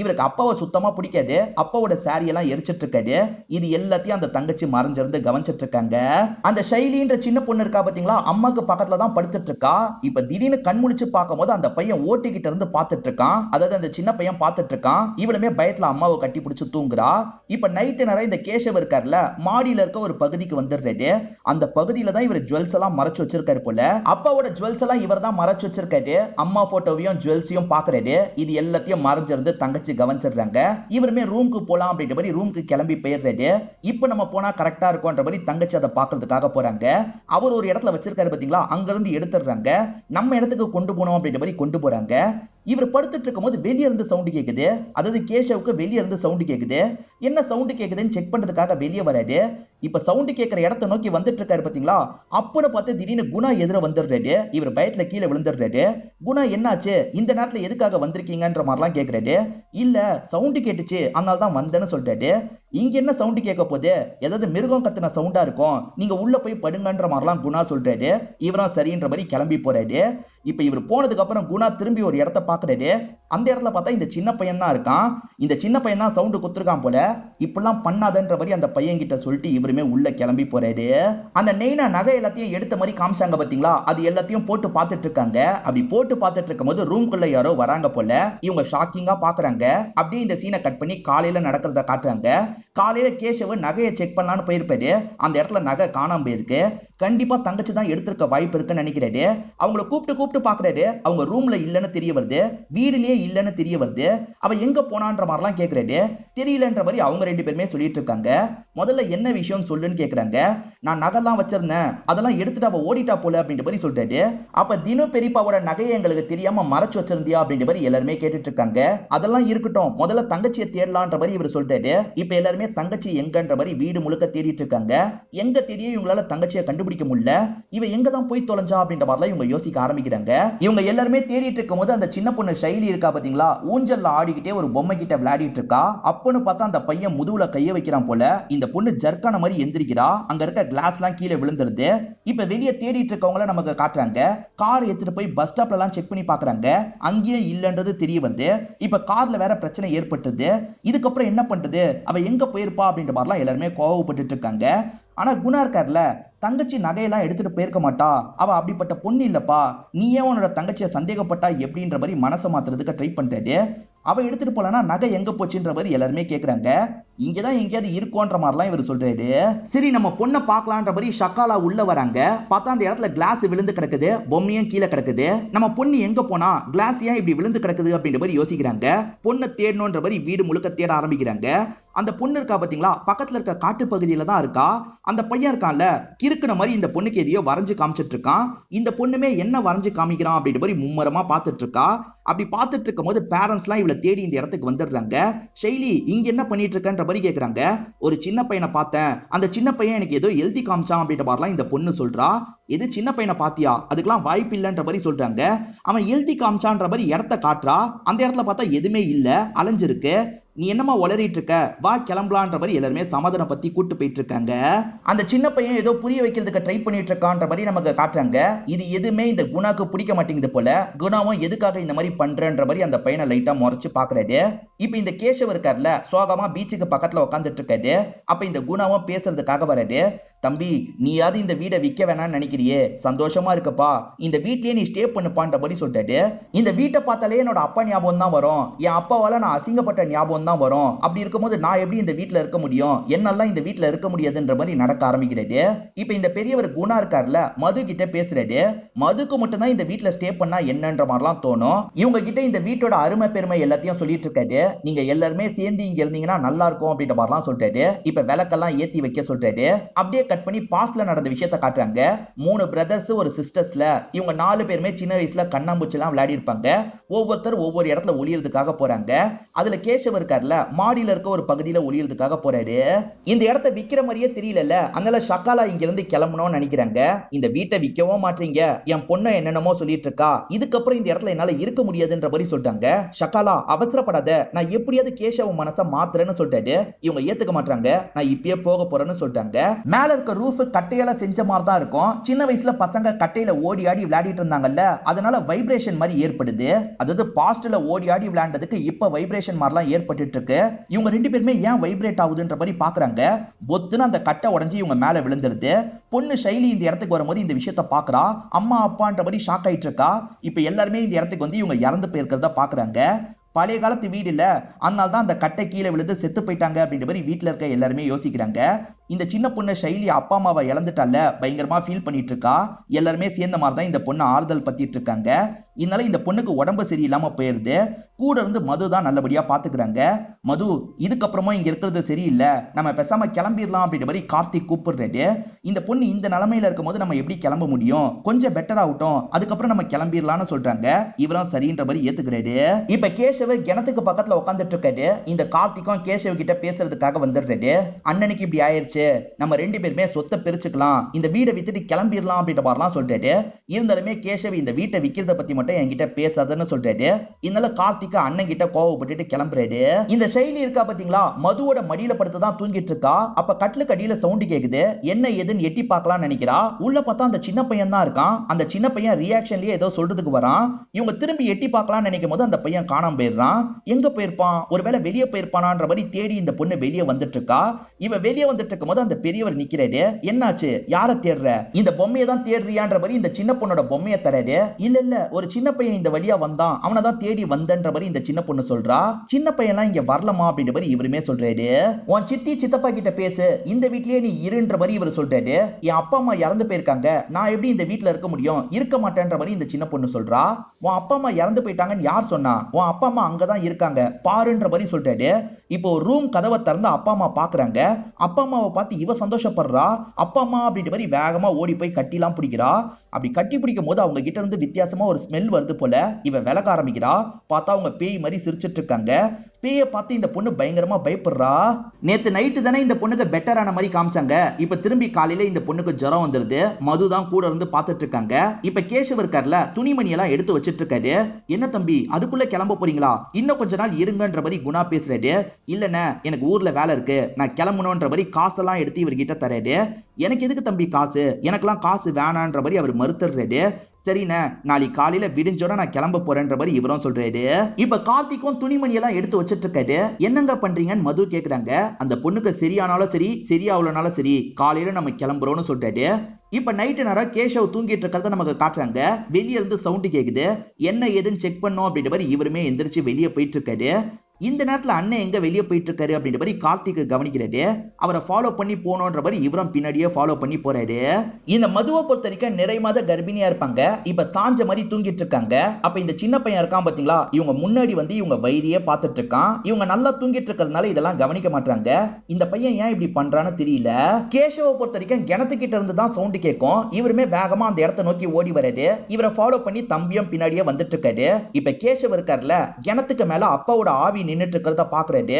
இவருக்கு அப்பாவை சுத்தமா பிடிக்காது, அப்பாவோட சாரி எல்லாம் எரிச்சிட்டு இருக்காரு. இது எல்லாத்தையும் அந்த தங்கச்சி மறைஞ்சிருந்து கவனிச்சிட்டு இருக்காங்க. அந்த ஷைலின்ற சின்ன பொண்ணு இருக்கா பாத்தீங்களா, அம்மாக்கு பக்கத்துல தான் படுத்துட்டு இருக்கா. இப்ப திடீர்னு கண் முழிச்சு பார்க்கும் போது அந்த பையன் ஓட்டிக்கிட்ட இருந்து பார்த்துட்டு இருக்கான். அதாவது அந்த சின்ன பையன் பார்த்துட்டு இருக்கான். இவளுமே பயத்துல அம்மாவை கட்டி பிடிச்சு தூங்குறா. இப்ப நைட்டு நேரம் இந்த கேசவ இருக்காருல, மாடியில இருக்க ஒரு பகுதிக்கு வந்துடுறாரு. அந்த பகுதியில தான் இவர் ஜுவல்ஸ் எல்லாம் மறைச்சு வச்சிருக்காரு போல. அப்பாவோட ஜுவல்ஸ் எல்லாம் இவர் தான் மறைச்சு வச்சிருக்காரு. அம்மா போட்டோவையும் ஜுவல்ஸையும் பாக்குறாரு. இது எல்லாத்தையும் மறைஞ்சிருந்து தங்கச்சி கவனிச்சிடுறாங்க. இவருமே ரூமுக்கு போலாம் அப்படின்ற மாதிரி ரூமுக்கு கிளம்பி போயிடுறாரு. இப்ப நம்ம போனா கரெக்டா இருக்கும்ன்ற மாதிரி தங்கச்சி அதை பாக்குறதுக்காக போறாங்க. அவர் ஒரு இடத்துல வச்சிருக்காரு பாத்தீங்களா, அங்க இருந்து எடுத்துடுறாங்க. நம்ம இடத்துக்கு கொண்டு போனோம் அப்படின்ற மாதிரி கொண்டு போறாங்க. இவர் படுத்துட்டு இருக்கும் போது வெளியே இருந்து சவுண்ட் கேக்குது. அதாவது கேசவுக்கு வெளியே இருந்து சவுண்ட் கேக்குது. என்ன சவுண்ட் கேக்குதுன்னு செக் பண்றதுக்காக வெளியே வராரு. இப்ப சவுண்ட் கேட்கிற இடத்தை நோக்கி வந்துட்டு இருக்காரு பாத்தீங்களா, அப்பன்னு பார்த்து திடீர்னு குணா எதிர வந்துடுறாரு. இவர் பயத்துல கீழே விழுந்துடுறாரு. குணா என்னாச்சு, இந்த நேரத்துல எதுக்காக வந்திருக்கீங்கன்ற மாதிரிலாம் கேக்குறாரு. இல்ல சவுண்ட் கேட்டுச்சு, அதனால தான் வந்தேன்னு சொல்றாரு. இங்க என்ன சவுண்ட் கேட்க போகுது, ஏதாவது மிருகம் கத்துன சவுண்டா இருக்கும், நீங்க உள்ள போய் படுங்கன்ற மாதிரிலாம் குணா சொல்றாரு. இவரும் சரின்ற மாதிரி கிளம்பி போறாரு. இப்ப இவர் போனதுக்கு அப்புறம் குணா திரும்பி ஒரு இடத்த பாக்குறாரு. அந்த இடத்துல பார்த்தா இந்த சின்ன பையன் தான் இருக்கான். இந்த சின்ன பையன் தான் சவுண்ட் குத்துருக்கான் போல. இப்பெல்லாம் பண்ணாதன்ற மாதிரி அந்த பையன் கிட்ட சொல்லிட்டு இவருமே உள்ள கிளம்பி போறாரு. அந்த நெய்னா நகை எல்லாத்தையும் எடுத்த மாதிரி காமிச்சாங்க பாத்தீங்களா, அது எல்லாத்தையும் போட்டு பார்த்துட்டு இருக்காங்க. அப்படி போட்டு பார்த்துட்டு இருக்கும் போது ரூம்குள்ள யாரோ வராங்க போல. இவங்க ஷாக்கிங்கா பாக்குறாங்க. அப்படியே இந்த சீனை கட் பண்ணி காலையில நடக்கிறத காட்டுறாங்க. காலையில கேசவ நகையை செக் பண்ணலான்னு போயிருப்பாரு. அந்த இடத்துல நகை காணாம போயிருக்கு. கண்டிப்பா தங்கச்சி தான் எடுத்திருக்க வாய்ப்பு இருக்குன்னு நினைக்கிறாரு. அவங்கள கூப்பிட்டு பாக்குறாரு. அவங்க ரூம்ல இல்லன்னு தெரிய வருது, வீடுலயே இல்லன்னு தெரிய வருது. அவ எங்க போனான்ற மாதிரிலாம் கேக்குறாரு. தெரியலன்ற மாதிரி அவங்க ரெண்டு பேருமே சொல்லிட்டு இருக்காங்க. முதல்ல என்ன விஷயம் சொல்லுன்னு கேக்குறாங்க. நான் நகைலாம் வச்சிருந்தேன், அதெல்லாம் எடுத்துட்டு அவ ஓடிட்டா போல அப்படின்ற மாதிரி சொல்றாரு. அப்ப தினு பெரியப்பாவோட நகையை எங்களுக்கு தெரியாம மறைச்சு வச்சிருந்தியா அப்படின்ற மாதிரி எல்லாருமே கேட்டுட்டு இருக்காங்க. அதெல்லாம் இருக்கட்டும், முதல்ல தங்கச்சியை தேடலான்ற மாதிரி இவர் சொல்றாரு. இப்ப எல்லாருமே தங்கச்சி எங்கன்ற மாதிரி வீடு முழுக்க தேடிட்டு இருக்காங்க. எங்க தேடியே இவங்களால தங்கச்சியை கண்டுபிடிக்க முடியல. இவ எங்க தான் போய் தொலைஞ்சா அப்படின்ற மாதிரிலாம் இவங்க யோசிக்க ஆரம்பிக்கிறாங்க. இவங்க எல்லாருமே தேடிட்டு இருக்கும் போது அந்த சின்ன பொண்ணு ஷைலி இருக்கா பாத்தீங்களா, ஊஞ்சல்ல ஆடிக்கிட்டே ஒரு பொம்மை கிட்ட விளையாடிட்டு இருக்கா. அப்பன்னு பார்த்தா அந்த பையன் முதுகுல கைய வைக்கிறான் போல. இந்த பொண்ணு ஜர்க்கான மாதிரி எந்திரிக்கிறா. அங்க இருக்க கிளாஸ் எல்லாம் கீழே விழுந்துருது. இப்ப வெளியே தேடிட்டு இருக்கவங்கள நமக்கு காட்டுறாங்க. கார் எடுத்துட்டு போய் பஸ் ஸ்டாப்ல எல்லாம் செக் பண்ணி பாக்குறாங்க. அங்கேயும் இல்லன்றது தெரிய வருது. இப்ப கார்ல வேற பிரச்சனை ஏற்பட்டது. இதுக்கப்புறம் என்ன பண்றது, அவ எங்க போயிருப்பா அப்படின்ற மாதிரிலாம் எல்லாருமே கோவப்பட்டு இருக்காங்க. ஆனா குணா இருக்கார்ல, தங்கச்சி நகையெல்லாம் எடுத்துட்டு போயிருக்க மாட்டா, அவ அப்படிப்பட்ட பொண்ணு இல்லப்பா, நீ ஏன் உன்னோட தங்கச்சியை சந்தேகப்பட்டா எப்படின்ற மாதிரி மனசை மாத்துறதுக்கு ட்ரை பண்றாரு. அவ எடுத்துட்டு போலனா நகை எங்க போச்சுன்ற மாதிரி எல்லாருமே கேக்குறாங்க. இங்கதான் எங்கேயாவது இருக்கோன்ற மாதிரிலாம் இவர் சொல்றாரு. சரி நம்ம பொண்ணை பார்க்கலான்ற மாதிரி ஷக்காலா உள்ள வராங்க. பார்த்தா அந்த இடத்துல கிளாஸ் விழுந்து கிடக்குது, பொம்மையும் கீழே கிடக்குது. நம்ம பொண்ணு எங்க போனா, கிளாஸ் ஏன் இப்படி விழுந்து கிடக்குது அப்படின்ற மாதிரி யோசிக்கிறாங்க. பொண்ணை தேடணுன்ற மாதிரி வீடு முழுக்க தேட ஆரம்பிக்கிறாங்க. அந்த பொண்ணு இருக்கா பாத்தீங்களா, பக்கத்துல இருக்க காட்டு பகுதியில தான் இருக்கா. அந்த பையன் இருக்கான்ல, கிறுக்குன மாதிரி இந்த பொண்ணுக்கு எதையோ வரைஞ்சு காமிச்சிட்டு இருக்கான். இந்த பொண்ணுமே என்ன வரைஞ்சு காமிக்கிறான் அப்படின்ற மாதிரி மும்மரமா பார்த்துட்டு இருக்கா. அப்படி பார்த்துட்டு இருக்கும் போது பேரண்ட்ஸ் எல்லாம் இவளை தேடி இந்த இடத்துக்கு வந்துடுறாங்க. ஷைலி இங்க என்ன பண்ணிட்டு இருக்கன்ற மாதிரி கேக்குறாங்க. ஒரு சின்ன பையனை பார்த்தேன், அந்த சின்ன பையன் எனக்கு ஏதோ எழுதி காமிச்சான் அப்படின்ற மாதிரிலாம் இந்த பொண்ணு சொல்றா. எது சின்ன பையனை பாத்தியா, அதுக்கெல்லாம் வாய்ப்பு இல்லைன்ற மாதிரி சொல்றாங்க. அவன் எழுதி காமிச்சான்ற மாதிரி இடத்த காட்டுறா. அந்த இடத்துல பார்த்தா எதுவுமே இல்ல, அலைஞ்சிருக்கு. நீ என்னமா உளறிட்டு இருக்க, வா கிளம்பலான்ற மாதிரி எல்லாருமே சமாதானம் பத்தி கூட்டு போயிட்டு இருக்காங்க. அந்த சின்ன பையன் ஏதோ புரிய வைக்கிறதுக்கு ட்ரை பண்ணிட்டு இருக்கான்ற மாதிரி நமக்கு காட்டுறாங்க. இது எதுவுமே இந்த குணாக்கு பிடிக்க மாட்டேங்குது போல. குணாவும் எதுக்காக இந்த மாதிரி பண்றன்ற மாதிரி அந்த பையனை லைட்டா முறைச்சு பாக்குறாரு. இப்ப இந்த கேஷவ் இருக்காருல, சோகமா பீச்சுக்கு பக்கத்துல உட்காந்துட்டு இருக்காரு. அப்ப இந்த குணாவும் பேசுறதுக்காக வராது. தம்பி நீயாவது இந்த வீடை விற்க வேணாம்னு நினைக்கிறியே, சந்தோஷமா இருக்கப்பா, இந்த வீட்லயே நீ ஸ்டே பண்ணுப்பான்ற மாதிரி சொல்லிட்டாரு. இந்த வீட்டை பார்த்தாலே என்னோட அப்பா ஞாபகம் தான் வரும், என் அப்பாவால நான் அசிங்கப்பட்ட ஞாபகம் தான் வரும். அப்படி இருக்கும்போது நான் எப்படி இந்த வீட்டுல இருக்க முடியும், என்னெல்லாம் இந்த வீட்டுல இருக்க முடியாதுன்ற மாதிரி நடக்க ஆரம்பிக்கிறது. இப்ப இந்த பெரியவர் குணா இருக்காருல, மது கிட்ட பேசுறாரு. மதுக்கு மட்டும் தான் இந்த வீட்டுல ஸ்டே பண்ணா என்னன்ற மாதிரிலாம் தோணும். இவங்க கிட்ட இந்த வீட்டோட அருமை பெருமை எல்லாத்தையும் சொல்லிட்டு இருக்காரு. நீங்க எல்லாருமே சேர்ந்து இங்க இருந்தீங்கன்னா நல்லா இருக்கும் அப்படின்ற மாதிரிலாம் சொல்லிட்டாரு. இப்ப விளக்கெல்லாம் ஏத்தி வைக்க சொல்றாரு. அப்படியே கட் பண்ணி பாஸ்ட்ல நடந்த விஷயத்தை காட்டுறாங்க. 3 பிரதர்ஸ் ஒரு சிஸ்டர்ஸ்ல இவங்க 4 பேருமே சின்ன வயசுல கண்ணாம்பூச்சி எல்லாம் விளையாடி இருப்பாங்க. ஒவ்வொருத்தர் ஒவ்வொரு இடத்துல ஒளியறதுக்காக போறாங்க. அதுல கேஷவ் இருக்காருல, மாடியில இருக்க ஒரு பகுதியில ஒளியறதுக்காக போறாரு. இந்த இடத்தை விக்கிற மாதிரியே தெரியல, அதனால ஷக்காலா இங்க இருந்து கிளம்பணும்னு நினைக்கிறாங்க. இந்த வீட்டை விற்கவும் மாட்டீங்க, என் பொண்ணை என்னென்னமோ சொல்லிட்டு இருக்கா, இதுக்கப்புறம் இந்த இடத்துல என்னால இருக்க முடியாதுன்ற மாதிரி சொல்றாங்க. ஷக்காலா அவசரப்படாத, நான் எப்படியாவது கேஷவ மனசை மாத்துறேன்னு சொல்லிட்டாரு. இவங்க ஏத்துக்க மாட்டாங்க. நான் இப்பயே போக போறேன்னு சொல்றாங்க. மேல இருக்க ரூஃப் கட்டையால செஞ்ச மாதிரி தான் இருக்கும். சின்ன வயசுல பசங்க கட்டையில ஓடி ஆடி விளையாடிட்டு இருந்தாங்கல்ல, அதனால வைப்ரேஷன் மாதிரி ஏற்படுது. அதாவது பாஸ்ட்ல ஓடி ஆடி விளையாண்டதுக்கு இப்ப வைப்ரேஷன் மாதிரிலாம் ஏற்பட்டு இருக்கு. இவங்க 2 பேருமே ஏன் வைப்ரேட் ஆகுதுன்ற மாதிரி பாக்குறாங்க. பொத்துன்னு அந்த கட்டை உடைஞ்சு இவங்க மேல விழுந்துருது. பொண்ணு ஷைலி இந்த இடத்துக்கு வரும்போது இந்த விஷயத்த பாக்குறா. அம்மா அப்பான்ற மாதிரி ஷாக் ஆயிட்டு இருக்கா. இப்ப எல்லாருமே இந்த இடத்துக்கு வந்து இவங்க இறந்து போயிருக்கிறத பாக்குறாங்க. பழைய காலத்து வீடு இல்ல, அதனால தான் அந்த கட்டை கீழே விழுந்து செத்து போயிட்டாங்க அப்படின்ற மாதிரி வீட்டுல இருக்க எல்லாருமே யோசிக்கிறாங்க. இந்த சின்ன பொண்ணு ஷைலி அப்பா அம்மாவை இழந்துட்டால, பயங்கரமா ஃபீல் பண்ணிட்டு இருக்கா. எல்லாருமே சேர்ந்த மாதிரி தான் இந்த பொண்ணு ஆறுதல் பத்திட்டு இருக்காங்க. இதனால இந்த பொண்ணுக்கு உடம்பு சரியில்லாம போயிருது. கூட இருந்து மது தான் நல்லபடியா பாத்துக்கிறாங்க. மது இதுக்கப்புறமா இங்க இருக்கிறது சரியில்லை, நம்ம பேசாம கிளம்பிடலாம் அப்படின்ற மாதிரி கார்த்திக் கூப்பிடுறாரு. இந்த பொண்ணு இந்த நிலைமையில இருக்கும் போது நம்ம எப்படி கிளம்ப முடியும், கொஞ்சம் பெட்டர் ஆகட்டும், அதுக்கப்புறம் நம்ம கிளம்பிடலாம்னு சொல்றாங்க. இவரும் சரின்ற மாதிரி ஏத்துக்கிறாரு. இப்ப கேஷவ கிணத்துக்கு பக்கத்துல உட்காந்துட்டு இருக்காரு. இந்த கார்த்திக்கும் கேஷவ் கிட்ட பேசுறதுக்காக வந்துடுறாரு. அண்ணனுக்கு இப்படி ஆயிருச்சு, நம்ம 2 பேருமே சொத்தை பிரிச்சுக்கலாம், இந்த வீடை வித்துட்டு கிளம்பிடலாம் அப்படின்ற மாதிரிலாம் சொல்றாரு. இருந்தாலுமே கேஷவ் இந்த வீட்டை விக்கிறத பத்தி மட்டும் என்கிட்ட பேசாதன்னு சொல்றாரு. இதனால கார்த்திக் அண்ணன் கிட்ட கோவப்பட்டுட்டு கிளம்புறாரு. இந்த ஷைலி இருக்கா பாத்தீங்களா, மதுவோட மடியில படுத்து தான் தூங்கிட்டு இருக்கா. அப்ப கட்லுக்கு அடியில சவுண்ட் கேக்குது. என்ன ஏதுன்னு எட்டி பார்க்கலாம்னு நினைக்கிறா. உள்ள பார்த்தா அந்த சின்ன பையன் தான் இருக்கான். அந்த சின்ன பையன் ரியாக்ஷன்லயே ஏதோ சொல்றதுக்கு வரான். இவங்க திரும்பி எட்டி பார்க்கலாம்னு நினைக்கும் போது அந்த பையன் காணாம போயிடுறான். எங்க போயிருப்பான், ஒருவேளை வெளியே போயிருப்பானான்ற மாதிரி தேடி இந்த பொண்ணு வெளியே வந்துட்டு இருக்கா. இவ வெளியே வந்துட்டு இருக்கும் போது அந்த பெரியவர் நிக்கிறாரு. என்னாச்சு, யார தேடுற, இந்த பொம்மையை தான் தேடுறியான்ற மாதிரி இந்த சின்ன பொண்ணோட பொம்மையை தராரு. இல்ல இல்ல, ஒரு சின்ன பையன் இந்த வழியா வந்தான், அவனை தான் தேடி வந்தன்ற மாதிரி இந்த சின்ன பொண்ணு சொல்றா. சின்ன பையன்லாம் இங்க வரலமா அப்படின்ற மாதிரி இவருமே சொல்றாரு. உன் சித்தி சித்தப்பா கிட்ட பேசு, இந்த வீட்லயே நீ இருன்ற மாதிரி இவர் சொல்றாரு. என் அப்பா அம்மா இறந்து போயிருக்காங்க, நான் எப்படி இந்த வீட்டுல இருக்க முடியும், இருக்க மாட்டேன்ற மாதிரி இந்த சின்ன பொண்ணு சொல்றா. உன் அப்பா அம்மா இறந்து போயிட்டாங்கன்னு யார் சொன்னா, உன் அப்பா அம்மா அங்கதான் இருக்காங்க பாருன்ற மாதிரி சொல்றாரு. இப்போ ரூம் கதவை திறந்து அப்பா அம்மா பாக்குறாங்க. அப்பா அம்மாவை பார்த்து இவ சந்தோஷப்படுறா. அப்பா அம்மா அப்படின்ற மாதிரி வேகமா ஓடி போய் கட்டிலாம் பிடிக்கிறா. அப்படி கட்டி பிடிக்கும் போது அவங்க கிட்ட இருந்து வித்தியாசமா ஒரு ஸ்மெல் வருது போல. இவ விலக ஆரம்பிக்கிறா. பார்த்தா அவங்க பேய் மாதிரி சிரிச்சிட்டு இருக்காங்க. பேயை பார்த்து இந்த பொண்ணு பயங்கரமா பயப்படுறா. நேத்து நைட்டு தானே இந்த பொண்ணுக்கு பெட்டர் ஆன மாதிரி காமிச்சாங்க. இப்ப திரும்பி காலையில இந்த பொண்ணுக்கு ஜுரம் வந்துருது. மது தான் கூட இருந்து பார்த்துட்டு இருக்காங்க. இப்ப கேஷவ் இருக்கார்ல, துணிமணி எல்லாம் எடுத்து வச்சிட்டு இருக்காரு. என்ன தம்பி அதுக்குள்ள கிளம்ப போறீங்களா, இன்னும் கொஞ்ச நாள் இருங்கன்ற மாதிரி குணா பேசுறாரு. இல்லண்ணே எனக்கு ஊர்ல வேலை இருக்கு, நான் கிளம்பணும்ன்ற மாதிரி காசெல்லாம் எடுத்து இவர்கிட்ட தராரு. எனக்கு எதுக்கு தம்பி காசு, எனக்கெல்லாம் காசு வேணான்ற மாதிரி அவர் மறுத்துறாரு. சரிண்ணே நாளைக்கு காலையில விடிஞ்சோட நான் கிளம்ப போறேன்ற மாதிரி இவரும் சொல்றாரு. இப்ப கார்த்திக்கும் துணிமணி எல்லாம் எடுத்து வச்சிட்டு இருக்காரு. என்னங்க பண்றீங்கன்னு மது கேக்குறாங்க. அந்த பொண்ணுக்கு சரியானாலும் சரி சரியாவலனாலும் சரி காலையில நம்ம கிளம்புறோம்னு சொல்றாரு. இப்ப நைட்டு நேரம் கேஷவ் தூங்கிட்டு இருக்கிறத நமக்கு காட்டுறாங்க. வெளியே இருந்து சவுண்ட் கேக்குது. என்ன ஏதுன்னு செக் பண்ணோம் அப்படின்ற மாதிரி இவருமே எந்திரிச்சு வெளியே போயிட்டு இருக்காரு. இந்த நேரத்துல அண்ணன் எங்க வெளியே போயிட்டு இருக்காரு அப்படின்ற மாதிரி கார்த்திக் கவனிக்கிறாரு. அவரை ஃபாலோ பண்ணி போனோன்ற மாதிரி இவரும் பின்னாடியே ஃபாலோ பண்ணி போறாரு. இந்த மதுவை பொறுத்த வரைக்கும் நிறை மாத கர்ப்பிணியா இருப்பாங்க. இப்ப சாஞ்ச மாதிரி தூங்கிட்டு இருக்காங்க. அப்ப இந்த சின்ன பையன் இருக்கான் பாத்தீங்களா, இவங்க முன்னாடி வந்து இவங்க வைரியே பார்த்துட்டு இருக்கான். இவங்க நல்லா தூங்கிட்டு இருக்கிறதுனால இதெல்லாம் கவனிக்க மாட்டாங்க. இந்த பையன் ஏன் இப்படி பண்றான்னு தெரியல. கேஷவை பொறுத்த வரைக்கும் கிணத்துக்கிட்ட இருந்து தான் சவுண்ட் கேட்கும். இவருமே வேகமா அந்த இடத்தை நோக்கி ஓடி வராரு. இவரை ஃபாலோ பண்ணி தம்பியும் பின்னாடியே வந்துட்டு இருக்காரு. இப்ப கேஷவ் இருக்காருல, கிணத்துக்கு மேல அப்பாவோட ஆவி நின்னுட்டு இருக்கிறத பாக்குறாரு.